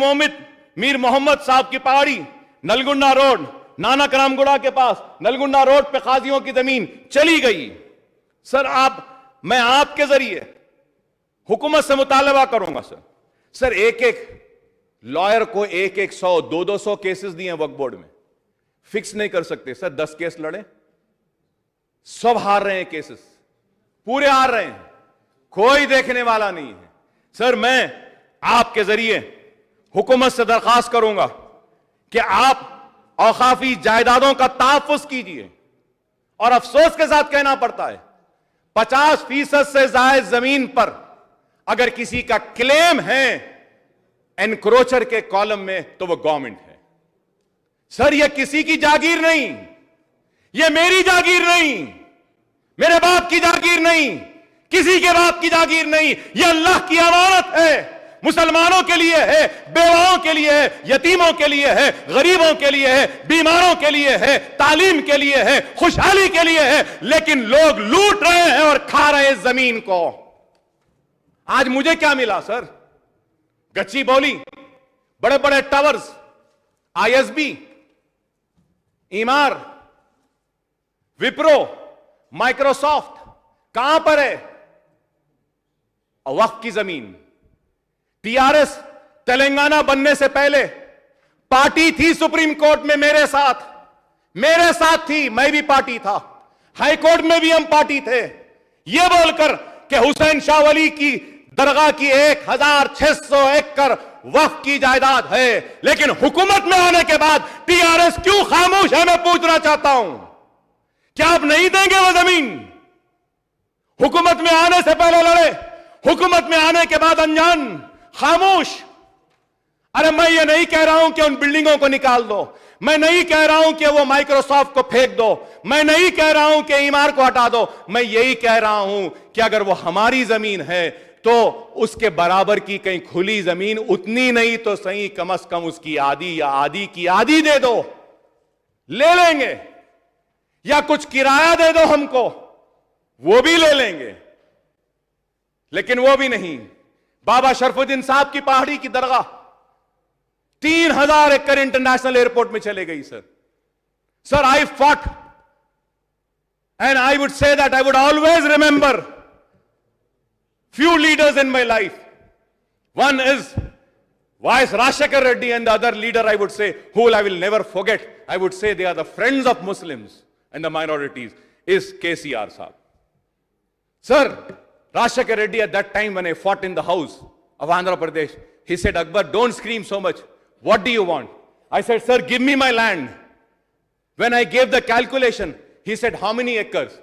मोहम्मद साहब की पहाड़ी, नलगुंडा रोड, नानक रामगुड़ा के पास नलगुंडा रोड पे काजियों की जमीन चली गई। सर मैं आपके जरिए हुकूमत से मुतालबा करूंगा सर एक एक लॉयर को 100, 200 केसेस दिए वक्फ बोर्ड में, फिक्स नहीं कर सकते सर। 10 केस लड़े, सब हार रहे हैं, केसेस पूरे हार रहे हैं, कोई देखने वाला नहीं है। सर मैं आपके जरिए हुकूमत से दरखास्त करूंगा कि आप औकाफी जायदादों का तहफ्फुज कीजिए। और अफसोस के साथ कहना पड़ता है 50% से ज्यादा जमीन पर अगर किसी का क्लेम है एनक्रोचर के कॉलम में तो वो गवर्नमेंट है। सर ये किसी की जागीर नहीं, ये मेरी जागीर नहीं, मेरे बाप की जागीर नहीं, किसी के बाप की जागीर नहीं, ये अल्लाह की अमानत है। मुसलमानों के लिए है, बेवाओं के लिए है, यतीमों के लिए है, गरीबों के लिए है, बीमारों के लिए है, तालीम के लिए है, खुशहाली के लिए है। लेकिन लोग लूट रहे हैं और खा रहे हैं जमीन को। आज मुझे क्या मिला सर? गच्ची बौली, बड़े बड़े टावर्स, आईएसबी, ईमार, विप्रो, माइक्रोसॉफ्ट कहां पर है? वक्फ की जमीन। टीआरएस तेलंगाना बनने से पहले पार्टी थी सुप्रीम कोर्ट में मेरे साथ थी, मैं भी पार्टी था, हाई कोर्ट में भी हम पार्टी थे, यह बोलकर कि हुसैन शाह वली की दरगाह की 1600 एकड़ वक्फ की जायदाद है। लेकिन हुकूमत में आने के बाद टीआरएस क्यों खामोश है? मैं पूछना चाहता हूं, क्या आप नहीं देंगे वो जमीन? हुकूमत में आने से पहले लड़े, हुकूमत में आने के बाद अनजान, खामोश। अरे मैं ये नहीं कह रहा हूं कि उन बिल्डिंगों को निकाल दो, मैं नहीं कह रहा हूं कि वो माइक्रोसॉफ्ट को फेंक दो, मैं नहीं कह रहा हूं कि ईमार को हटा दो, मैं यही कह रहा हूं कि अगर वो हमारी जमीन है तो उसके बराबर की कहीं खुली जमीन, उतनी नहीं तो सही कम से कम उसकी आधी या आधी की आधी दे दो, ले लेंगे, या कुछ किराया दे दो हमको, वो भी ले लेंगे। लेकिन वो भी नहीं। बाबा शरफुद्दीन साहब की पहाड़ी की दरगाह 3000 एकड़ इंटरनेशनल एयरपोर्ट में चले गई sir I fought and I would say that I would always remember few leaders in my life. One is Vice Rajshekar Reddy, and the other leader I would say, who I will never forget, I would say they are the friends of Muslims and the minorities, is KCR Saab. Sir, Rajshekar Reddy at that time when I fought in the house of Andhra Pradesh, he said, Akbar, don't scream so much. What do you want? I said, sir, give me my land. When I gave the calculation, he said, how many acres?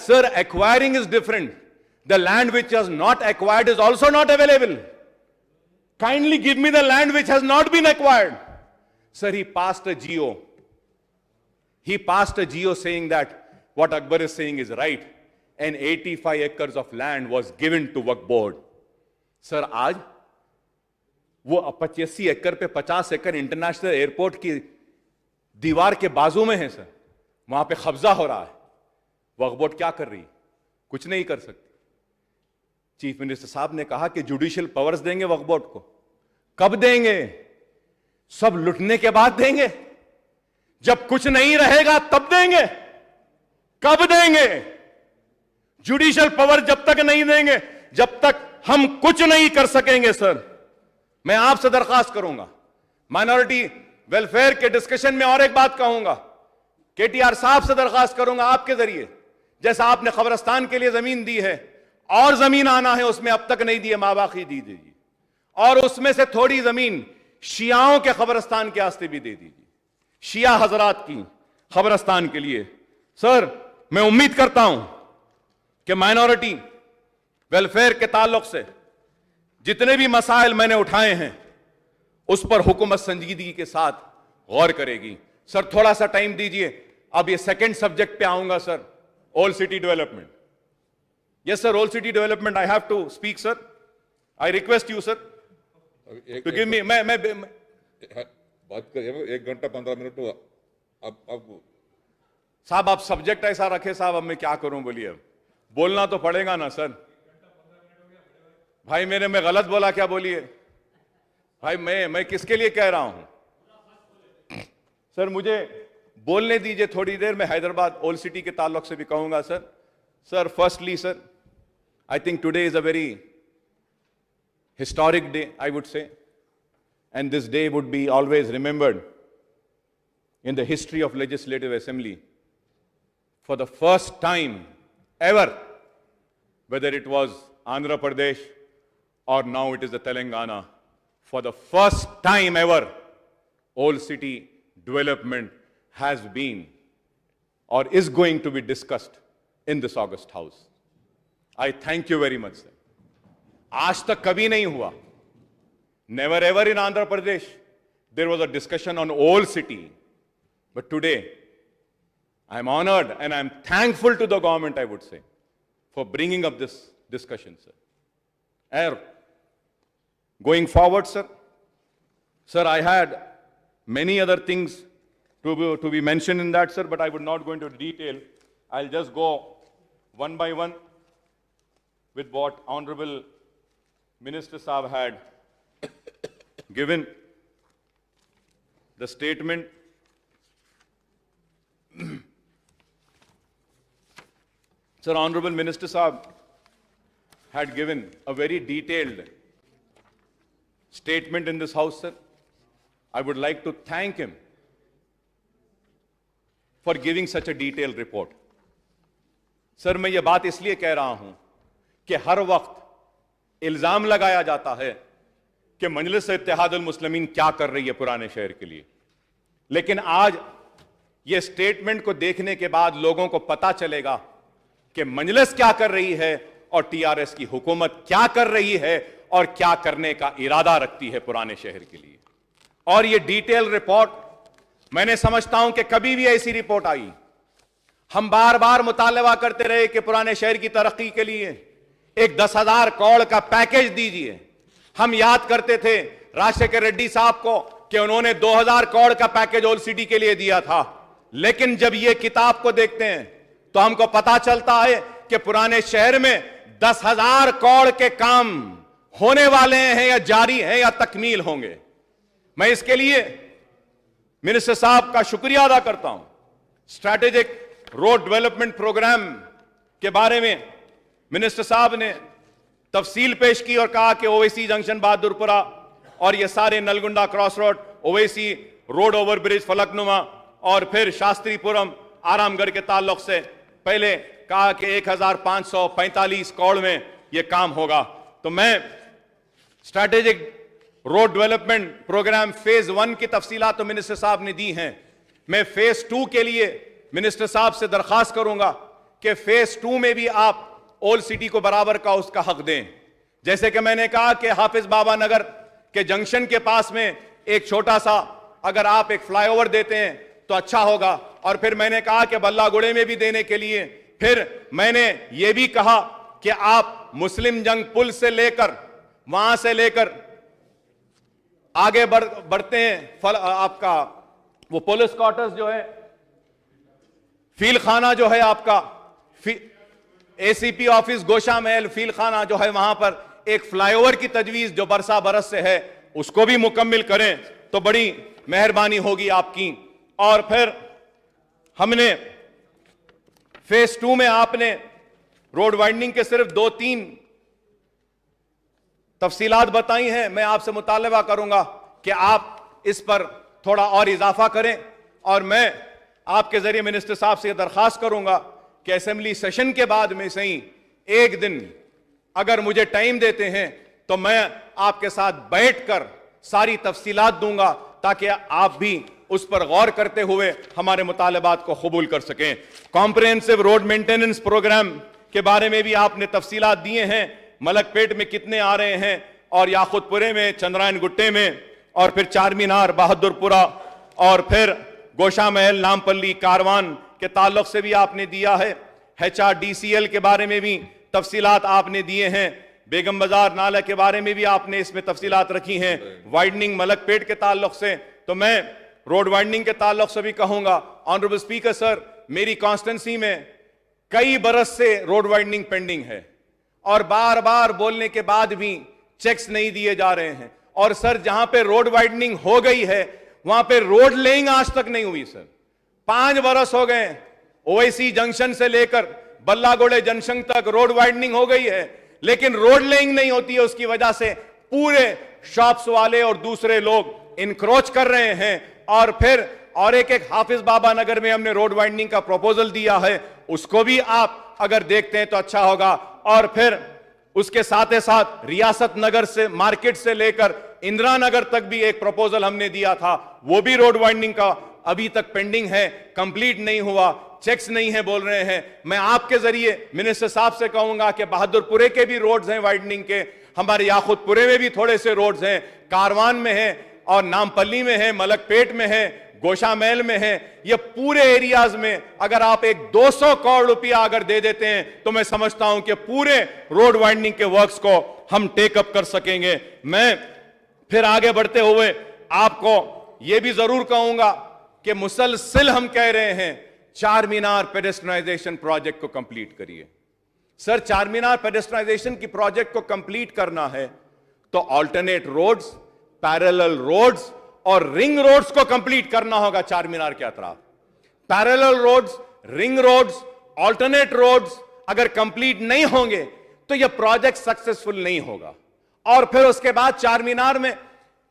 Sir, acquiring is different. The land which was not acquired is also not available. Kindly give me the land which has not been acquired. Sir, he passed a GO. He passed a GO saying that what Akbar is saying is right. And 85 acres of land was given to Waqf Board. Sir, आज वो 85 एकड़ पे 50 एकड़ international airport की दीवार के बाजू में है सर, वहां पे कब्जा हो रहा है। वक्फ बोर्ड क्या कर रही? कुछ नहीं कर सकती। चीफ मिनिस्टर साहब ने कहा कि जुडिशियल पावर्स देंगे वक्फ बोर्ड को। कब देंगे? सब लुटने के बाद देंगे। जब कुछ नहीं रहेगा तब देंगे। कब देंगे? जुडिशियल पावर जब तक नहीं देंगे, जब तक हम कुछ नहीं कर सकेंगे। सर, मैं आपसे दरखास्त करूंगा, माइनॉरिटी वेलफेयर के डिस्कशन में और एक बात कहूंगा, केटीआर साहब से दरखास्त करूंगा आपके जरिए, जैसा आपने कब्रिस्तान के लिए जमीन दी है, और जमीन आना है उसमें अब तक नहीं दी है, माबाकी दी दीजिए, और उसमें से थोड़ी जमीन शियाओं के कब्रिस्तान के वास्ते भी दे दीजिए, शिया हजरात की कब्रिस्तान के लिए। सर, मैं उम्मीद करता हूं कि माइनॉरिटी वेलफेयर के ताल्लुक से जितने भी मसाइल मैंने उठाए हैं उस पर हुकूमत संजीदगी के साथ गौर करेगी। सर, थोड़ा सा टाइम दीजिए, अब ये सेकंड सब्जेक्ट पे आऊंगा। Sir, old city development. Yes sir, old city development, I have to speak sir, I request you sir to give me. मैं बात करिए, 1 घंटा 15 मिनट हुआ। अब साहब आप सब्जेक्ट ऐसा रखे साहब, अब मैं क्या करूं बोलिए, बोलना तो पड़ेगा ना सर। भाई मैं गलत बोला क्या? बोलिए भाई, मैं किसके लिए कह रहा हूं? सर, मुझे बोलने दीजिए थोड़ी देर। मैं हैदराबाद ओल्ड सिटी के ताल्लुक से भी कहूंगा sir. Sir, firstly sir, I think today is a very historic day, I would say, and this day would be always remembered in the history of Legislative Assembly. For the first time ever, whether it was Andhra Pradesh or now it is the Telangana, for the first time ever, old city development has been or is going to be discussed in this August House. I thank you very much, sir. आज तक कभी नहीं हुआ. Never ever in Andhra Pradesh there was a discussion on old city. But today, I am honored and I am thankful to the government, I would say, for bringing up this discussion, sir. And going forward, sir, I had many other things to be mentioned in that, sir, but I would not go into detail. I'll just go one by one with what Honorable Minister Saab had given the statement. Sir, Honorable Minister Saab had given a very detailed statement in this House, sir. I would like to thank him for giving such a detailed report. Sir, मैं ये बात इसलिए कह रहा हूं कि हर वक्त इल्जाम लगाया जाता है कि मजलिस इत्तेहादुल मुस्लिमीन क्या कर रही है पुराने शहर के लिए, लेकिन आज ये स्टेटमेंट को देखने के बाद लोगों को पता चलेगा कि मजलिस क्या कर रही है और टीआरएस की हुकूमत क्या कर रही है और क्या करने का इरादा रखती है पुराने शहर के लिए। और ये डिटेल रिपोर्ट, मैंने समझता हूं कि कभी भी ऐसी रिपोर्ट आई, हम बार बार मुतालबा करते रहे कि पुराने शहर की तरक्की के लिए एक 10,000 करोड़ का पैकेज दीजिए। हम याद करते थे राजशेखर रेड्डी साहब को कि उन्होंने 2,000 करोड़ का पैकेज ओल्ड सिटी के लिए दिया था, लेकिन जब ये किताब को देखते हैं तो हमको पता चलता है कि पुराने शहर में 10,000 करोड़ के काम होने वाले हैं या जारी हैं या तकमील होंगे। मैं इसके लिए मिनिस्टर साहब का शुक्रिया अदा करता हूं। स्ट्रैटेजिक रोड डेवलपमेंट प्रोग्राम के बारे में मिनिस्टर साहब ने तफसील पेश की और कहा कि ओवैसी जंक्शन बहादुरपुरा और ये सारे Nalgonda cross road, Owaisi road over bridge Falaknuma और फिर शास्त्रीपुरम आरामगढ़ के ताल्लुक से पहले कहा कि 1,545 करोड़ में यह काम होगा। तो मैं strategic road development programme phase 1 की तफसीलात तो मिनिस्टर साहब ने दी हैं। मैं फेज 2 के लिए मिनिस्टर साहब से दरखास्त करूंगा कि फेज 2 में भी आप ओल्ड सिटी को बराबर का उसका हक दें। जैसे कि मैंने कहा कि हाफिज बाबा नगर के जंक्शन के पास में एक छोटा सा अगर आप एक फ्लाईओवर देते हैं तो अच्छा होगा, और फिर मैंने कहा कि बल्लागुड़े में भी देने के लिए, फिर मैंने ये भी कहा कि आप मुस्लिम जंग पुल से लेकर वहां से लेकर आगे बढ़ते हैं आपका वो पुलिस क्वार्टर्स जो है, फील खाना जो है आपका, एसीपी ऑफिस गोशा महल फील खाना जो है, वहां पर एक फ्लाईओवर की तजवीज जो बरस से है उसको भी मुकम्मिल करें तो बड़ी मेहरबानी होगी आपकी। और फिर हमने फेज 2 में आपने रोड वाइडनिंग के सिर्फ 2-3 तफसीलात बताई हैं। मैं आपसे मुतालबा करूंगा कि आप इस पर थोड़ा और इजाफा करें, और मैं आपके जरिए मिनिस्टर साहब से दरखास्त करूंगा कि असेंबली सेशन के बाद में सही एक दिन अगर मुझे टाइम देते हैं तो मैं आपके साथ बैठकर सारी तफसीलात दूंगा, ताकि आप भी उस पर गौर करते हुए हमारे मुतालबात को कबूल कर सकें। कॉम्प्रिहेंसिव रोड मेंटेनेंस प्रोग्राम के बारे में भी आपने तफसीलात दिए हैं, मलकपेट में कितने आ रहे हैं, और याकुतपुरे में, चंद्रायन गुट्टे में, और फिर चार मीनार, बहादुरपुरा, और फिर गोशा महल, नामपल्ली, कारवान के ताल्लुक से भी आपने दिया है। HRDCL के बारे में भी तफसीलात आपने दिए हैं। बेगम बाजार नाला के बारे में भी आपने इसमें तफसीलात रखी हैं। वाइडनिंग मलकपेट के ताल्लुक से, तो मैं रोड वाइडनिंग के ताल्लुक से भी कहूंगा, ऑनरेबल स्पीकर सर, मेरी कॉन्स्टिट्यूंसी में कई बरस से रोड वाइडनिंग पेंडिंग है, और बार बार बोलने के बाद भी चेक्स नहीं दिए जा रहे हैं। और सर, जहां पे रोड वाइडनिंग हो गई है वहां पे रोड लेइंग आज तक नहीं हुई सर। 5 बरस हो गए, ओवैसी जंक्शन से लेकर बल्लागोड़े जंक्शन तक रोड वाइडनिंग हो गई है, लेकिन रोड लेइंग नहीं होती है। उसकी वजह से पूरे शॉप्स वाले और दूसरे लोग इनक्रोच कर रहे हैं। और फिर और एक हाफिज बाबा नगर में हमने रोड वाइडनिंग का प्रपोजल दिया है, उसको भी आप अगर देखते हैं तो अच्छा होगा। और फिर उसके साथ ही साथ रियासत नगर से, मार्केट से लेकर इंदिरा नगर तक भी एक प्रपोजल हमने दिया था, वो भी रोड वाइडनिंग का अभी तक पेंडिंग है, कंप्लीट नहीं हुआ, चेक्स नहीं है बोल रहे हैं। मैं आपके जरिए मिनिस्टर साहब से कहूंगा कि बहादुरपुरे के भी रोड्स हैं वाइडनिंग के, हमारे याकुतपुरे में भी थोड़े से रोड्स हैं, कारवान में है, और नामपल्ली में है, मलकपेट में है, गोशा महल में है। ये पूरे एरियाज में अगर आप एक 200 करोड़ रुपया अगर दे देते हैं तो मैं समझता हूं कि पूरे रोड वाइडनिंग के वर्क्स को हम टेकअप कर सकेंगे। मैं फिर आगे बढ़ते हुए आपको यह भी जरूर कहूंगा कि मुसलसिल हम कह रहे हैं चार मीनार पेडेस्ट्रियनाइजेशन प्रोजेक्ट को कंप्लीट करिए। सर, चार मीनार पेडेस्ट्रियनाइजेशन की प्रोजेक्ट को कंप्लीट करना है तो ऑल्टरनेट रोड्स, पैरेलल रोड्स और रिंग रोड्स को कंप्लीट करना होगा। चार मीनार के अतराफ parallel roads, ring roads, alternate roads अगर कंप्लीट नहीं होंगे तो यह प्रोजेक्ट सक्सेसफुल नहीं होगा। और फिर उसके बाद चार मीनार में,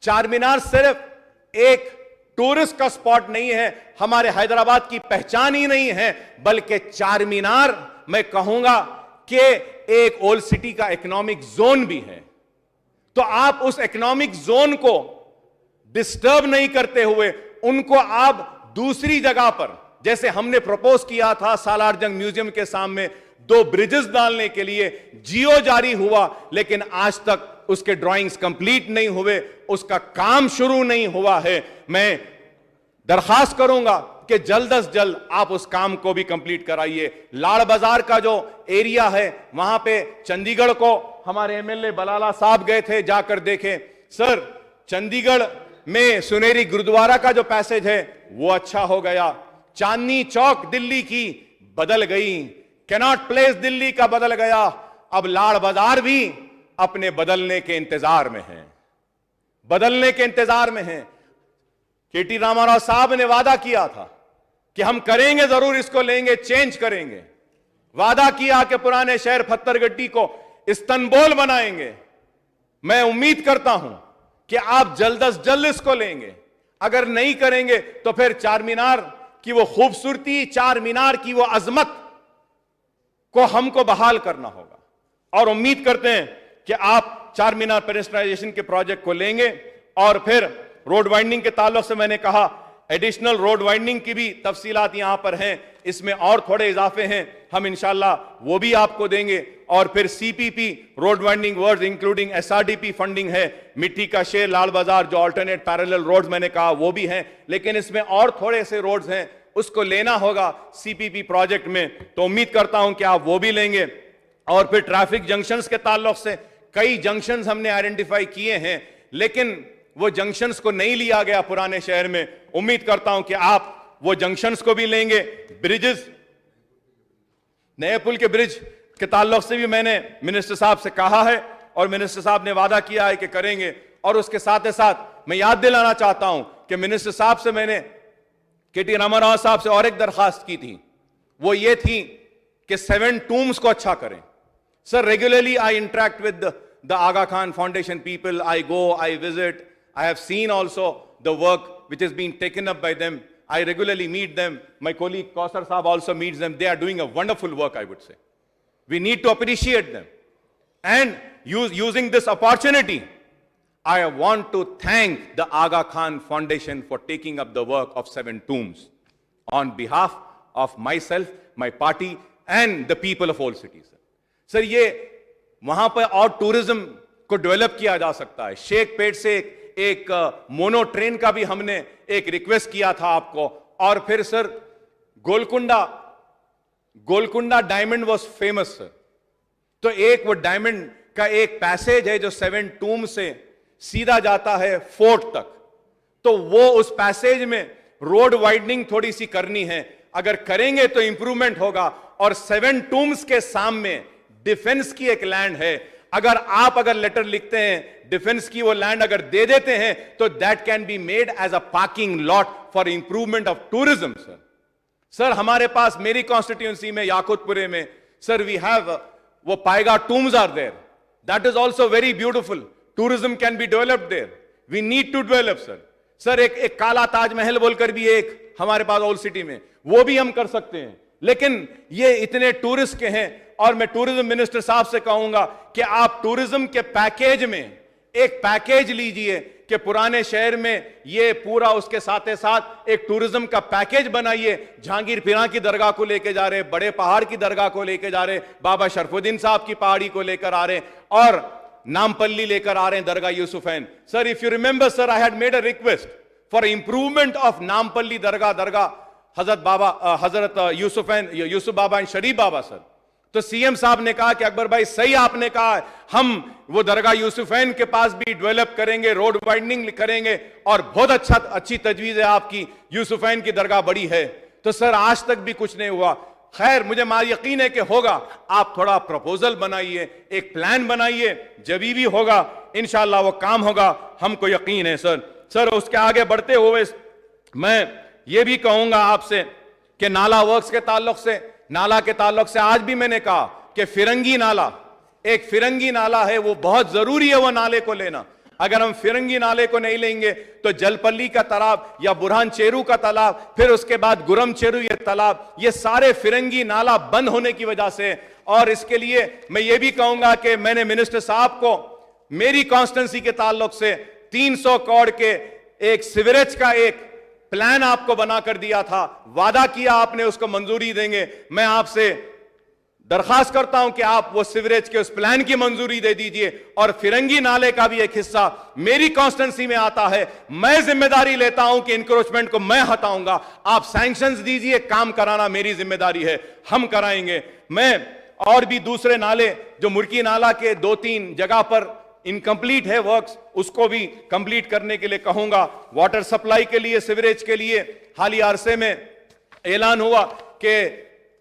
चार मीनार सिर्फ एक टूरिस्ट का स्पॉट नहीं है, हमारे हैदराबाद की पहचान ही नहीं है, बल्कि चार मीनार मैं कहूंगा कि एक ओल्ड सिटी का इकोनॉमिक जोन भी है। तो आप उस इकोनॉमिक जोन को डिस्टर्ब नहीं करते हुए उनको आप दूसरी जगह पर, जैसे हमने प्रपोज किया था सालारजंग म्यूजियम के सामने 2 ब्रिजेस डालने के लिए, जियो जारी हुआ, लेकिन आज तक उसके ड्राइंग्स कंप्लीट नहीं हुए, उसका काम शुरू नहीं हुआ है। मैं दरखास्त करूंगा कि जल्द अज जल्द आप उस काम को भी कंप्लीट कराइए। लाड़ बाजार का जो एरिया है वहां पे चंडीगढ़ को हमारे MLA बलाला साहब गए थे, जाकर देखें। सर, चंडीगढ़ में सुनेरी गुरुद्वारा का जो पैसेज है वो अच्छा हो गया। चांदनी चौक दिल्ली की बदल गई, कैनॉट प्लेस दिल्ली का बदल गया। अब लाड़ बाजार भी अपने बदलने के इंतजार में है, बदलने के इंतजार में है। KT रामाराव साहब ने वादा किया था कि हम करेंगे, जरूर इसको लेंगे, चेंज करेंगे। वादा किया कि पुराने शहर फत्तरगड्डी को इस्तंबुल बनाएंगे। मैं उम्मीद करता हूं कि आप जल्द अज जल्द इसको लेंगे। अगर नहीं करेंगे तो फिर चार मीनार की वो खूबसूरती, चार मीनार की वो अजमत को हमको बहाल करना होगा। और उम्मीद करते हैं कि आप चार मीनार पेडेस्ट्रियनाइजेशन के प्रोजेक्ट को लेंगे। और फिर रोड वाइडनिंग के ताल्लुक से मैंने कहा एडिशनल रोड वाइडनिंग की भी तफसीलात यहां पर हैं, इसमें और थोड़े इजाफे हैं, हम इंशाल्लाह वो भी आपको देंगे। और फिर CPP road widening words including SRDP funding है, मिट्टी का शेर, लाल बाजार जो अल्टरनेट पैरेलल रोड्स मैंने कहा वो भी हैं, लेकिन इसमें और थोड़े से रोड्स हैं, उसको लेना होगा CPP प्रोजेक्ट में। तो उम्मीद करता हूं कि आप वो भी लेंगे। और फिर ट्रैफिक जंक्शंस के ताल्लुक से कई जंक्शंस हमने आइडेंटिफाई किए हैं, लेकिन वो जंक्शंस को नहीं लिया गया पुराने शहर में। उम्मीद करता हूं कि आप वो जंक्शंस को भी लेंगे। ब्रिजेस, नए पुल के ब्रिज के ताल्लुक से भी मैंने मिनिस्टर साहब से कहा है और मिनिस्टर साहब ने वादा किया है कि करेंगे। और उसके साथ ही साथ मैं याद दिलाना चाहता हूं कि मिनिस्टर साहब से मैंने KT रामाराव साहब से और एक दरखास्त की थी, वो ये थी कि 7 टूम्स को अच्छा करें। Sir, regularly I interact with the Aga Khan Foundation people, I go, I visit, I have seen also the work which is being taken up by them. I regularly meet them. My colleague Kausar Saab also meets them. They are doing a wonderful work, I would say. We need to appreciate them. And using this opportunity, I want to thank the Aga Khan Foundation for taking up the work of 7 tombs on behalf of myself, my party, and the people of Old City. Sir, ये वहां पर और tourism को develop किया जा सकता है। शेखपेट से एक मोनो ट्रेन का भी हमने एक रिक्वेस्ट किया था आपको। और फिर sir, Golconda diamond was famous sir, तो एक वो डायमंड का एक पैसेज है जो 7 टूम से सीधा जाता है फोर्ट तक, तो वो उस पैसेज में रोड वाइडनिंग थोड़ी सी करनी है। अगर करेंगे तो इंप्रूवमेंट होगा। और 7 टूम्स के सामने डिफेंस की एक लैंड है, अगर लेटर लिखते हैं डिफेंस की वो लैंड अगर दे देते हैं तो that can be made as a parking lot for improvement of tourism. Sir, हमारे पास मेरी कॉन्स्टिट्यूंसी में याकुतपुरे में सर वी हैव वो पाएगा tombs are there, that is also very beautiful. Tourism can be developed there, we need to develop sir. एक काला ताजमहल बोलकर भी एक हमारे पास ओल्ड सिटी में, वो भी हम कर सकते हैं। लेकिन ये इतने टूरिस्ट के हैं, और मैं टूरिज्म मिनिस्टर साहब से कहूंगा कि आप टूरिज्म के पैकेज में एक पैकेज लीजिए कि पुराने शहर में ये पूरा, उसके साथ साथ एक टूरिज्म का पैकेज बनाइए। जहांगीर पीरा की दरगाह को लेके जा रहे, बड़े पहाड़ की दरगाह को लेके जा रहे, बाबा शरफुद्दीन साहब की पहाड़ी को लेकर आ रहे, और नामपल्ली लेकर आ रहे हैं Dargah Yousufain. Sir, if you remember sir, I had made a request for improvement of Nampally Dargah Hazrat Yousuf Baba and Sharief Baba sir. तो सीएम साहब ने कहा कि अकबर भाई सही आपने कहा, हम वो दरगाह यूसुफैन के पास भी डेवलप करेंगे, रोड वाइडनिंग करेंगे, और बहुत अच्छी तजवीज है आपकी, यूसुफैन की दरगाह बड़ी है। तो सर, आज तक भी कुछ नहीं हुआ। खैर, मुझे यकीन है कि होगा। आप थोड़ा प्रपोजल बनाइए, एक प्लान बनाइए, जब भी होगा इंशाल्लाह वो काम होगा, हमको यकीन है सर। उसके आगे बढ़ते हुए मैं ये भी कहूंगा आपसे कि नाला वर्क्स के ताल्लुक से आज भी मैंने कहा कि फिरंगी नाला है, वो बहुत जरूरी है वो नाले को लेना। अगर हम फिरंगी नाले को नहीं लेंगे तो जलपल्ली का तालाब या बुरहान चेरू का तालाब, फिर उसके बाद गुरम चेरू ये तालाब, ये सारे फिरंगी नाला बंद होने की वजह से। और इसके लिए मैं ये भी कहूंगा कि मैंने मिनिस्टर साहब को मेरी कॉन्स्टिट्यूंसी के ताल्लुक से 300 करोड़ के एक सीवरेज का एक प्लान आपको बनाकर दिया था, वादा किया आपने उसको मंजूरी देंगे। मैं आपसे दरखास्त करता हूं कि आप वो सीवरेज के उस प्लान की मंजूरी दे दीजिए। और फिरंगी नाले का भी एक हिस्सा मेरी कॉन्स्टिट्यूंसी में आता है, मैं जिम्मेदारी लेता हूं कि इंक्रोचमेंट को मैं हटाऊंगा। आप सैंक्शंस दीजिए, काम कराना मेरी जिम्मेदारी है, हम कराएंगे। मैं और भी दूसरे नाले जो मुर्की नाला के 2-3 जगह पर इनकम्प्लीट है वर्क्स, उसको भी कंप्लीट करने के लिए कहूंगा। वाटर सप्लाई के लिए, सीवरेज के लिए हालिया अरसे में ऐलान हुआ कि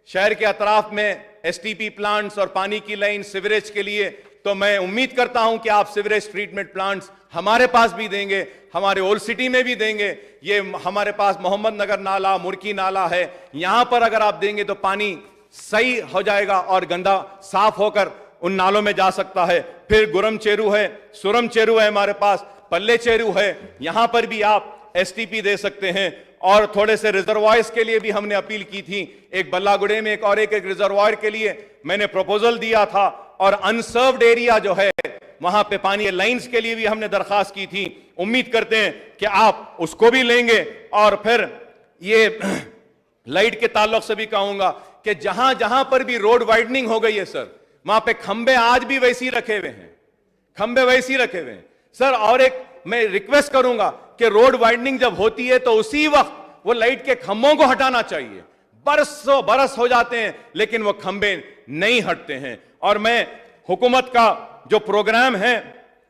शहर के अतराफ में एसटीपी प्लांट्स और पानी की लाइन सीवरेज के लिए, तो मैं उम्मीद करता हूं कि आप सीवरेज ट्रीटमेंट प्लांट्स हमारे पास भी देंगे, हमारे ओल्ड सिटी में भी देंगे। ये हमारे पास मोहम्मद नगर नाला, मुर्की नाला है, यहां पर अगर आप देंगे तो पानी सही हो जाएगा और गंदा साफ होकर उन नालों में जा सकता है। फिर गुरम चेरू है, सुरम चेरू है हमारे पास, पल्ले चेरू है, यहां पर भी आप एसटीपी दे सकते हैं। और थोड़े से रिजर्वायर्स के लिए भी हमने अपील की थी, एक बल्लागुड़े में एक और एक रिजर्वायर के लिए मैंने प्रपोजल दिया था। और अनसर्व्ड एरिया जो है वहां पे पानी लाइंस के लिए भी हमने दरखास्त की थी। उम्मीद करते हैं कि आप उसको भी लेंगे। और फिर ये लाइट के ताल्लुक से भी कहूंगा कि जहां जहां पर भी रोड वाइडनिंग हो गई है सर, वहां पे खंबे आज भी वैसी रखे हुए हैं, खंबे वैसी रखे हुए हैं सर। और एक मैं रिक्वेस्ट करूंगा कि रोड वाइडनिंग जब होती है तो उसी वक्त वो लाइट के खंभों को हटाना चाहिए। बरसों बरस हो जाते हैं लेकिन वो खंबे नहीं हटते हैं। और मैं हुकूमत का जो प्रोग्राम है,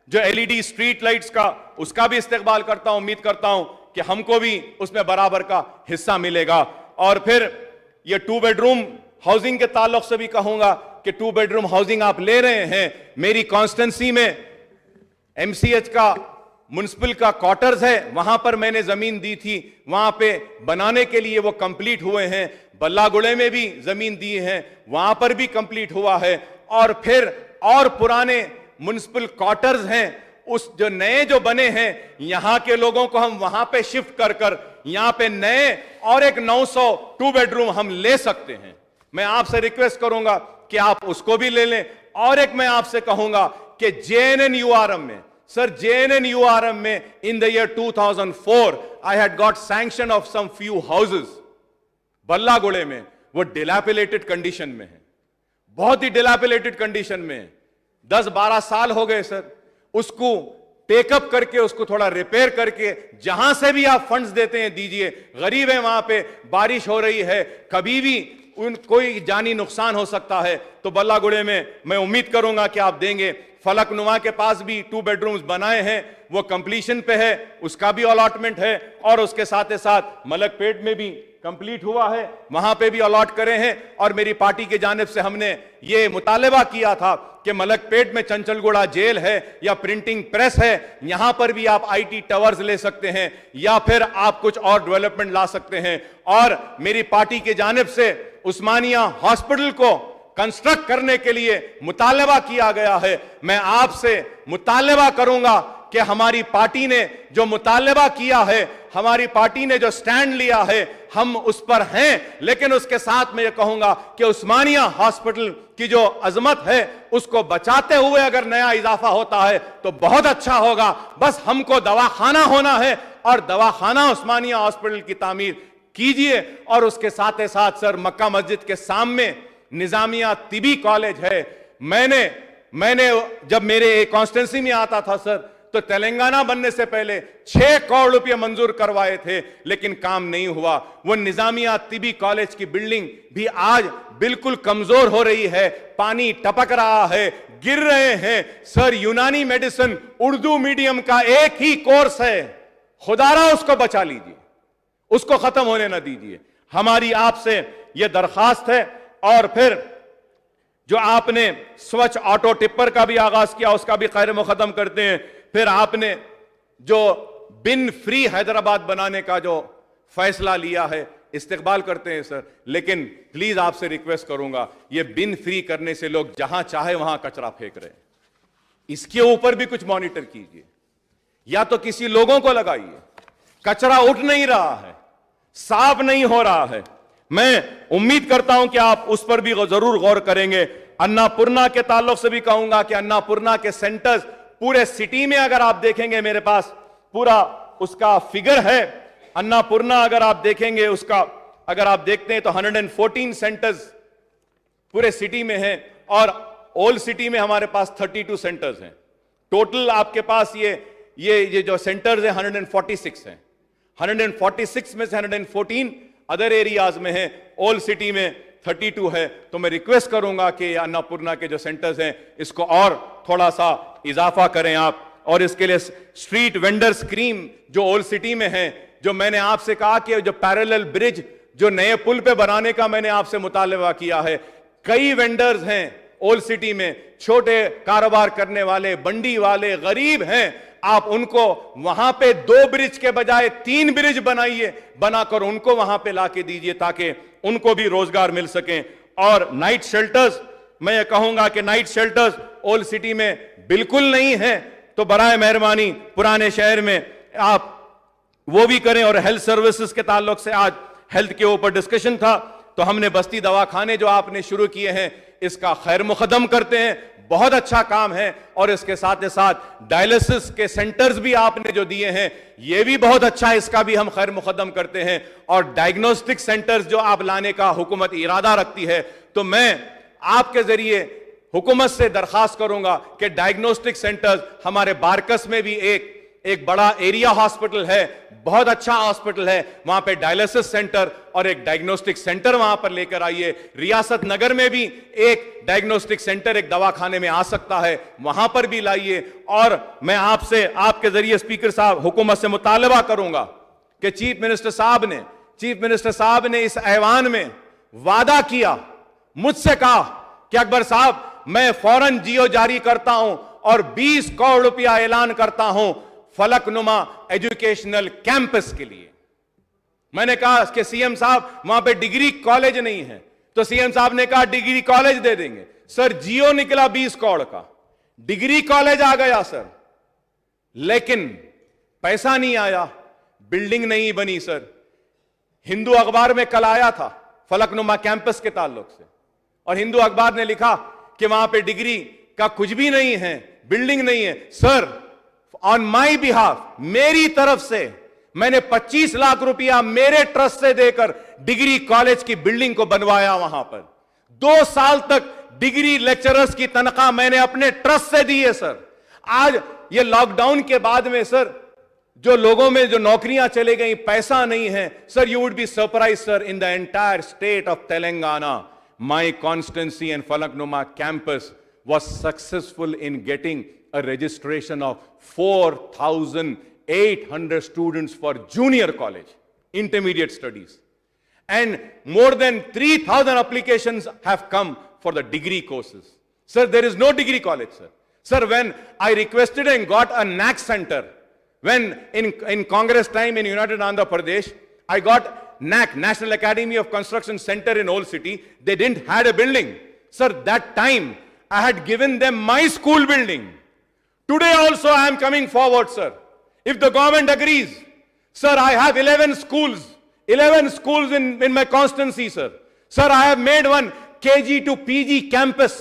जो एलईडी स्ट्रीट लाइट्स का, उसका भी इस्तेमाल करता हूं। उम्मीद करता हूं कि हमको भी उसमें बराबर का हिस्सा मिलेगा। और फिर ये 2 बेडरूम हाउसिंग के ताल्लुक से भी कहूंगा कि 2 बेडरूम हाउसिंग आप ले रहे हैं, मेरी कॉन्स्टिट्यूंसी में एमसीएच का म्युनिसिपल का क्वार्टर्स है, वहां पर मैंने जमीन दी थी, वहां पे बनाने के लिए वो कंप्लीट हुए हैं। बल्लागुड़े में भी जमीन दी है, वहां पर भी कंप्लीट हुआ है। और फिर और पुराने म्युनिसिपल क्वार्टर्स हैं, उस जो नए जो बने हैं, यहां के लोगों को हम वहां पे शिफ्ट कर कर यहां पे नए और एक 900 2 बेडरूम हम ले सकते हैं। मैं आपसे रिक्वेस्ट करूंगा कि आप उसको भी ले लें। और एक मैं आपसे कहूंगा कि JNNURM में, सर JNNURM में in the year 2004 I had got sanction of some few houses Ballagude में, वो डिलैपिलेटेड कंडीशन में है, बहुत ही डिलैपिलेटेड कंडीशन में है। 10-12 साल हो गए सर, उसको टेकअप करके, उसको थोड़ा रिपेयर करके, जहां से भी आप फंड्स देते हैं दीजिए। गरीब है वहां पे, बारिश हो रही है, कभी भी कोई जानी नुकसान हो सकता है, तो बल्लागुड़े में मैं उम्मीद करूंगा कि आप देंगे। फलकनुमा के पास भी 2 बेडरूम्स बनाए हैं, वो कंप्लीशन पे है, उसका भी अलॉटमेंट है। और उसके साथ ही साथ मलकपेट में भी कंप्लीट हुआ है, वहां पे भी अलॉट करे हैं। और मेरी पार्टी के जानिब से हमने ये मुतालबा किया था कि मलकपेट में चंचलगुड़ा जेल है या प्रिंटिंग प्रेस है, यहां पर भी आप IT टावर्स ले सकते हैं या फिर आप कुछ और डेवलपमेंट ला सकते हैं। और मेरी पार्टी के जानिब से उस्मानिया हॉस्पिटल को कंस्ट्रक्ट करने के लिए मुतालबा किया गया है। मैं आपसे मुतालबा करूंगा कि हमारी पार्टी ने जो मुतालबा किया है, हमारी पार्टी ने जो स्टैंड लिया है, हम उस पर हैं। लेकिन उसके साथ मैं ये कहूंगा कि उस्मानिया हॉस्पिटल की जो अजमत है उसको बचाते हुए अगर नया इजाफा होता है तो बहुत अच्छा होगा। बस हमको दवाखाना होना है और दवाखाना उस्मानिया हॉस्पिटल की तामीर कीजिए। और उसके साथ ही साथ सर, मक्का मस्जिद के सामने निजामिया तिबी कॉलेज है। मैंने जब मेरे कॉन्स्टिट्यूंसी में आता था सर, तो तेलंगाना बनने से पहले 6 करोड़ रुपए मंजूर करवाए थे, लेकिन काम नहीं हुआ। वो निजामिया तिबी कॉलेज की बिल्डिंग भी आज बिल्कुल कमजोर हो रही है, पानी टपक रहा है, गिर रहे हैं। सर, यूनानी मेडिसिन उर्दू मीडियम का एक ही कोर्स है, खुदारा उसको बचा लीजिए, उसको खत्म होने ना दीजिए। हमारी आपसे यह दरखास्त है। और फिर जो आपने स्वच्छ ऑटो टिप्पर का भी आगाज किया, उसका भी खैर मुकदम करते हैं। फिर आपने जो बिन फ्री हैदराबाद बनाने का जो फैसला लिया है, इस्तकबाल करते हैं सर। लेकिन प्लीज आपसे रिक्वेस्ट करूंगा, ये बिन फ्री करने से लोग जहां चाहे वहां कचरा फेंक रहे हैं, इसके ऊपर भी कुछ मॉनिटर कीजिए, या तो किसी लोगों को लगाइए। कचरा उठ नहीं रहा है, साफ नहीं हो रहा है। मैं उम्मीद करता हूं कि आप उस पर भी जरूर गौर करेंगे। अन्नापूर्णा के ताल्लुक से भी कहूंगा कि अन्नापूर्णा के सेंटर्स पूरे सिटी में अगर आप देखेंगे, मेरे पास पूरा उसका फिगर है। अन्नापूर्णा अगर आप देखेंगे, उसका अगर आप देखते हैं तो 114 सेंटर्स पूरे सिटी में हैं और ओल्ड सिटी में हमारे पास 32 सेंटर्स हैं। टोटल आपके पास ये जो सेंटर्स हैं 146 हैं। 146 में से 114 अदर एरियाज में है, ओल्ड सिटी में 32 है। तो मैं रिक्वेस्ट करूंगा कि अन्नापूर्णा के जो सेंटर्स हैं इसको और थोड़ा सा इजाफा करें आप। और इसके लिए स्ट्रीट वेंडर स्कीम जो ओल्ड सिटी में है, जो मैंने आपसे कहा कि जो पैरेलल ब्रिज जो नए पुल पे बनाने का मैंने आपसे मुतालबा किया है, कई वेंडर्स हैं ओल्ड सिटी में, छोटे कारोबार करने वाले, बंडी वाले, गरीब हैं। आप उनको वहां पे 2 ब्रिज के बजाय 3 ब्रिज बनाइए, बनाकर उनको वहां पे लाके दीजिए ताकि उनको भी रोजगार मिल सके। और नाइट शेल्टर्स, मैं ये कहूंगा कि नाइट शेल्टर्स ओल्ड सिटी में बिल्कुल नहीं है, तो बराए मेहरबानी पुराने शहर में आप वो भी करें। और हेल्थ सर्विसेज के ताल्लुक से आज हेल्थ के ऊपर डिस्कशन था, तो हमने बस्ती दवाखाने जो आपने शुरू किए हैं इसका खैर मुकदम करते हैं, बहुत अच्छा काम है। और इसके साथ ही साथ डायलिसिस के सेंटर्स भी आपने जो दिए हैं ये भी बहुत अच्छा है, इसका भी हम खैर मुकदम करते हैं। और डायग्नोस्टिक सेंटर्स जो आप लाने का हुकूमत इरादा रखती है, तो मैं आपके जरिए हुकूमत से दरखास्त करूंगा कि डायग्नोस्टिक सेंटर्स हमारे बारकस में भी एक बड़ा एरिया हॉस्पिटल है, बहुत अच्छा हॉस्पिटल है, वहां पे डायलिसिस सेंटर और एक डायग्नोस्टिक सेंटर वहां पर लेकर आइए। रियासत नगर में भी एक डायग्नोस्टिक सेंटर एक दवाखाने में आ सकता है, वहां पर भी लाइए। और मैं आपसे आपके जरिए स्पीकर साहब हुकूमत से मुतालबा करूंगा कि चीफ मिनिस्टर साहब ने इस ऐवान में वादा किया, मुझसे कहा कि अकबर साहब मैं फौरन जियो जारी करता हूं और 20 करोड़ रुपया ऐलान करता हूं फलकनुमा एजुकेशनल कैंपस के लिए। मैंने कहा कि सीएम साहब वहां पे डिग्री कॉलेज नहीं है, तो सीएम साहब ने कहा डिग्री कॉलेज दे देंगे। सर जियो निकला 20 करोड़ का, डिग्री कॉलेज आ गया सर, लेकिन पैसा नहीं आया, बिल्डिंग नहीं बनी सर। हिंदू अखबार में कल आया था फलकनुमा कैंपस के ताल्लुक से, और हिंदू अखबार ने लिखा कि वहां पे डिग्री का कुछ भी नहीं है, बिल्डिंग नहीं है। सर ऑन माई बिहाफ, मेरी तरफ से मैंने 25 लाख रुपया मेरे ट्रस्ट से देकर डिग्री कॉलेज की बिल्डिंग को बनवाया। वहां पर 2 साल तक डिग्री लेक्चरर्स की तनख्वाह मैंने अपने ट्रस्ट से दी है सर। आज ये लॉकडाउन के बाद में सर जो लोगों में जो नौकरियां चले गई, पैसा नहीं है sir. You would be surprise sir, in the entire state of Telangana my constituency and Falaknuma campus was successful in getting a registration of 4,800 students for junior college, intermediate studies. And more than 3,000 applications have come for the degree courses. Sir, there is no degree college, sir. Sir, when I requested and got a NAC center, when in Congress time in United Andhra Pradesh, I got NAC, National Academy of Construction Center in Old City. They didn't had a building. Sir, that time, I had given them my school building. Today also I am coming forward, sir. If the government agrees, sir, I have 11 schools in my constituency, sir. Sir, I have made one KG to PG campus.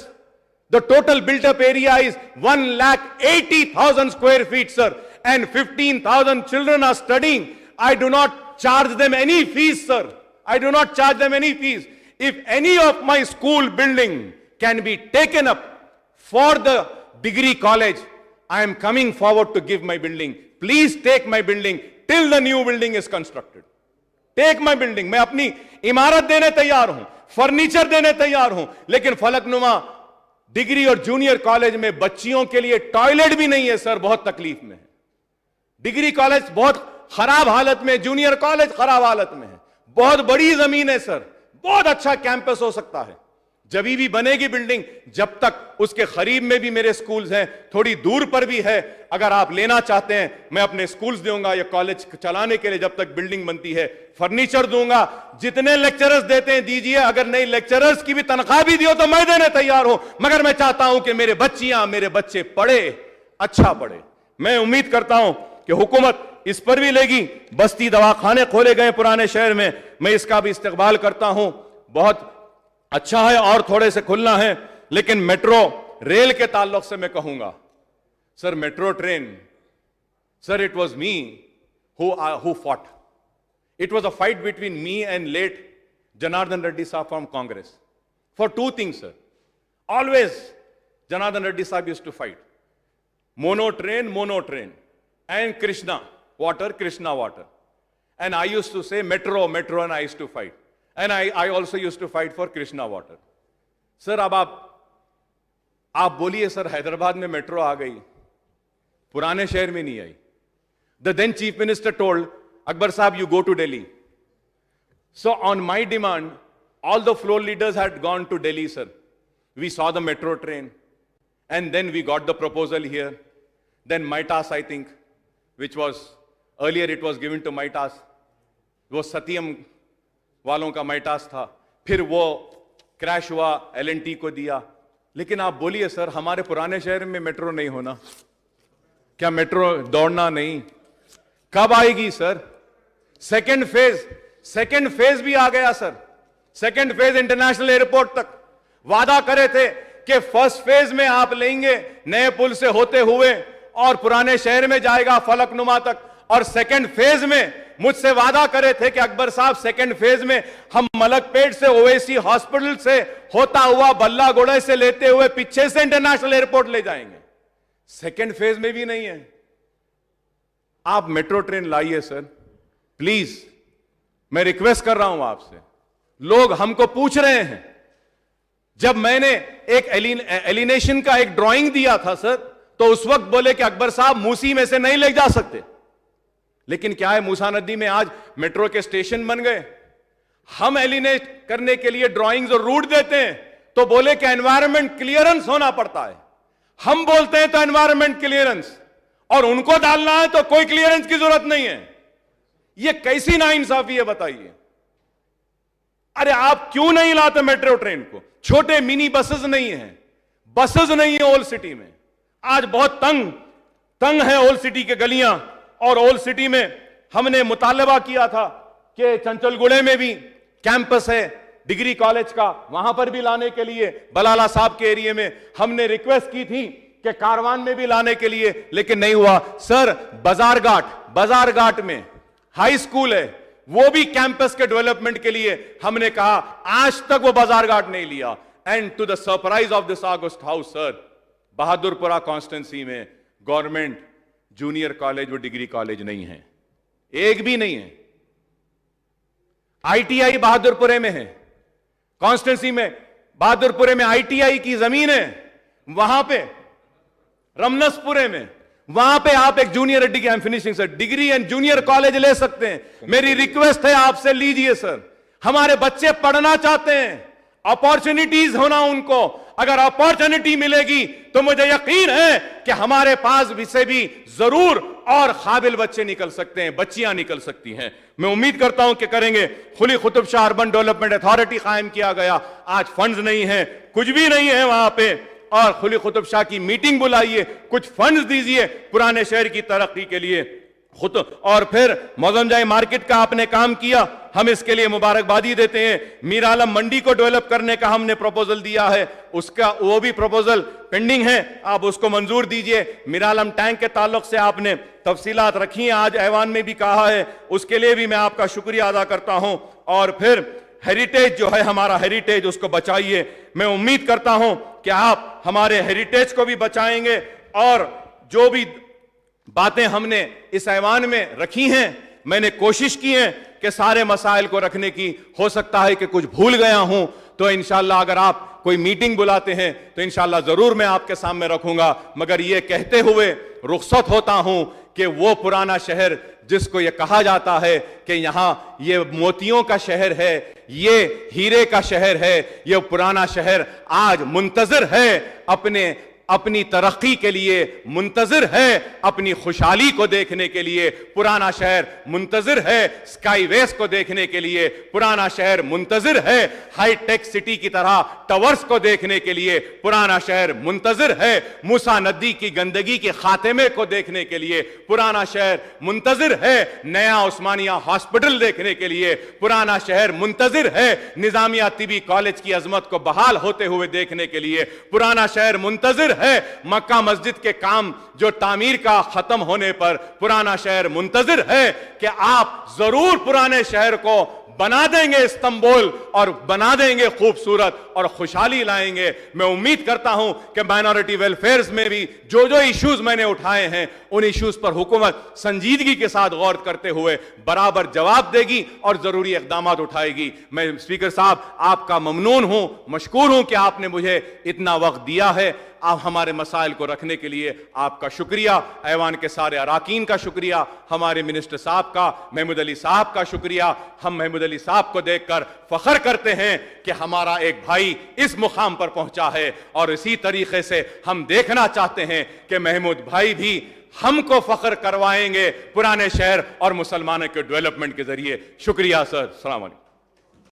The total built up area is 1,80,000 square feet, sir. And 15,000 children are studying. I do not charge them any fees, sir. I do not charge them any fees. If any of my school building can be taken up for the degree college, I am coming forward to give my building. Please take my building till the new building is constructed. Take my building. मैं अपनी इमारत देने तैयार हूं, furniture देने तैयार हूं, लेकिन फलकनुमा डिग्री और जूनियर कॉलेज में बच्चियों के लिए टॉयलेट भी नहीं है सर, बहुत तकलीफ में है। डिग्री कॉलेज बहुत खराब हालत में, जूनियर कॉलेज खराब हालत में है। बहुत बड़ी जमीन है सर, बहुत अच्छा कैंपस हो सकता है। जब भी बनेगी बिल्डिंग, जब तक उसके करीब में भी मेरे स्कूल्स हैं, थोड़ी दूर पर भी है, अगर आप लेना चाहते हैं मैं अपने स्कूल्स दूंगा ये कॉलेज चलाने के लिए, जब तक बिल्डिंग बनती है। फर्नीचर दूंगा, जितने लेक्चरर्स देते हैं दीजिए, अगर नई लेक्चरर्स की भी तनख्वाह भी दियो तो मैं देने तैयार हूं, मगर मैं चाहता हूं कि मेरे बच्चियां, मेरे बच्चे पढ़े, अच्छा पढ़े। मैं उम्मीद करता हूं कि हुकूमत इस पर भी लेगी। बस्ती दवाखाने खोले गए पुराने शहर में, मैं इसका भी इस्तकबाल करता हूं, बहुत अच्छा है, और थोड़े से खुलना है। लेकिन मेट्रो रेल के ताल्लुक से मैं कहूंगा sir, metro train, sir it was me who fought. It was a fight between me and late Janardhan Reddy sahab from Congress for 2 things sir. Always Janardhan Reddy sahab used to fight mono train and Krishna water. And I used to say metro, and I used to fight. And I also used to fight for Krishna water. Sir, अब आप बोलिए sir, Hyderabad में metro आ गई, पुराने शहर में नहीं आई। The then chief minister told Akbar Sahab, you go to Delhi. So on my demand, all the floor leaders had gone to Delhi, sir. We saw the metro train, and then we got the proposal here. Then MITAS, I think, which was earlier it was given to MITAS, वो सत्यम वालों का MITAS था, फिर वो crash हुआ, L&T को दिया। लेकिन आप बोलिए सर, हमारे पुराने शहर में मेट्रो नहीं होना, क्या मेट्रो दौड़ना नहीं, कब आएगी सर? सेकंड फेज भी आ गया sir. Second phase international airport तक वादा करे थे कि फर्स्ट फेज में आप लेंगे नए पुल से होते हुए और पुराने शहर में जाएगा फलकनुमा तक, और सेकंड फेज में मुझसे वादा करे थे कि अकबर साहब सेकंड फेज में हम मलकपेट से ओवैसी हॉस्पिटल से होता हुआ बल्लागोड़े से लेते हुए पीछे से इंटरनेशनल एयरपोर्ट ले जाएंगे। सेकंड फेज में भी नहीं है। आप मेट्रो ट्रेन लाइए सर, प्लीज, मैं रिक्वेस्ट कर रहा हूं आपसे। लोग हमको पूछ रहे हैं, जब मैंने एक एलिनेशन का एक ड्राइंग दिया था सर, तो उस वक्त बोले कि अकबर साहब मूसी में से नहीं ले जा सकते। लेकिन क्या है, मूसा नदी में आज मेट्रो के स्टेशन बन गए। हम एलिनेट करने के लिए ड्राइंग्स और रूट देते हैं तो बोले कि एनवायरमेंट क्लियरेंस होना पड़ता है। हम बोलते हैं तो एनवायरमेंट क्लियरेंस, और उनको डालना है तो कोई क्लियरेंस की जरूरत नहीं है। ये कैसी नाइंसाफी है बताइए। अरे आप क्यों नहीं लाते मेट्रो ट्रेन को? छोटे मिनी बसेस नहीं है, बसेस नहीं है ओल्ड सिटी में। आज बहुत तंग है ओल्ड सिटी के गलियां, और ओल्ड सिटी में हमने मुतालबा किया था कि चंचलगुड़े में भी कैंपस है डिग्री कॉलेज का, वहां पर भी लाने के लिए, बलाला साहब के एरिया में हमने रिक्वेस्ट की थी कि कारवान में भी लाने के लिए, लेकिन नहीं हुआ। सर बाजारघाट में हाई स्कूल है, वो भी कैंपस के डेवलपमेंट के लिए हमने कहा, आज तक वो बाजारघाट नहीं लिया। And to the surprise of this august house sir, Bahadurpura constituency में गवर्नमेंट जूनियर कॉलेज व डिग्री कॉलेज नहीं है, एक भी नहीं है। आईटीआई बहादुरपुरे में है, कॉन्स्टिट्यूंसी में बहादुरपुरे में आईटीआई की जमीन है, वहां पे रमनसपुरे में, वहां पे आप एक junior degree, finishing sir, degree and junior college ले सकते हैं। मेरी रिक्वेस्ट है आपसे, लीजिए सर। हमारे बच्चे पढ़ना चाहते हैं, अपॉर्चुनिटीज होना उनको, अगर अपॉर्चुनिटी मिलेगी तो मुझे यकीन है कि हमारे पास से भी जरूर और काबिल बच्चे निकल सकते हैं, बच्चियां निकल सकती हैं। मैं उम्मीद करता हूं कि करेंगे। Quli Qutub Shah urban development authority कायम किया गया, आज फंड्स नहीं है, कुछ भी नहीं है वहां पे, और कुली कुतुब शाह की मीटिंग बुलाइए, कुछ फंड्स दीजिए पुराने शहर की तरक्की के लिए खुद। और फिर मौजमजाई मार्केट का आपने काम किया, हम इसके लिए मुबारकबादी देते हैं। मीर आलम मंडी को डेवलप करने का हमने प्रपोजल दिया है, उसका वो भी प्रपोजल पेंडिंग है, आप उसको मंजूर दीजिए। मीर आलम टैंक के ताल्लुक से आपने तफसीलात रखी हैं, आज ऐवान में भी कहा है, उसके लिए भी मैं आपका शुक्रिया अदा करता हूं। और फिर हेरिटेज जो है हमारा हेरिटेज, उसको बचाइए। मैं उम्मीद करता हूं कि आप हमारे हेरिटेज को भी बचाएंगे, और जो भी बातें हमने इस ऐवान में रखी हैं, मैंने कोशिश की है कि सारे मसाइल को रखने की। हो सकता है कि कुछ भूल गया हूं, तो इंशाल्लाह अगर आप कोई मीटिंग बुलाते हैं तो इंशाल्लाह जरूर मैं आपके सामने रखूंगा। मगर यह कहते हुए रुखसत होता हूं कि वो पुराना शहर जिसको ये कहा जाता है कि यहां ये मोतियों का शहर है, ये हीरे का शहर है, ये पुराना शहर आज मुंतजर है अपनी तरक्की के लिए, मुंतजिर है अपनी खुशहाली को देखने के लिए। पुराना शहर मुंतजिर है स्काईवेज को देखने के लिए, पुराना शहर मुंतजिर है हाईटेक सिटी की तरह टावर्स को देखने के लिए, पुराना शहर मुंतजिर है मूसा नदी की गंदगी के खात्मे को देखने के लिए, पुराना शहर मुंतजिर है नया उस्मानिया हॉस्पिटल देखने के लिए, पुराना शहर मुंतजिर है निजामिया तिबी कॉलेज की अजमत को बहाल होते हुए देखने के लिए, पुराना शहर मुंतजिर है मक्का मस्जिद के काम जो तामीर का खत्म होने पर, पुराना शहर मुंतजिर है कि आप जरूर पुराने शहर को बना देंगे इस्तांबुल, और बना देंगे खूबसूरत और खुशहाली लाएंगे। मैं उम्मीद करता हूं कि माइनॉरिटी वेलफेयर में भी जो जो इश्यूज मैंने उठाए हैं, उन इश्यूज पर हुकूमत संजीदगी के साथ गौर करते हुए बराबर जवाब देगी और जरूरी इकदाम उठाएगी। मैं स्पीकर साहब आपका ममनून हूं, मशकूर हूं कि आपने मुझे इतना वक्त दिया है। आप हमारे मसाइल को रखने के लिए आपका शुक्रिया, ऐवान के सारे अराकीन का शुक्रिया, हमारे मिनिस्टर साहब का, महमूद अली साहब का शुक्रिया। हम महमूद अली साहब को देखकर फख्र करते हैं कि हमारा एक भाई इस मुकाम पर पहुंचा है, और इसी तरीके से हम देखना चाहते हैं कि महमूद भाई भी हमको फख्र करवाएंगे पुराने शहर और मुसलमानों के डेवलपमेंट के जरिए। शुक्रिया सर, अस्सलाम वालेकुम।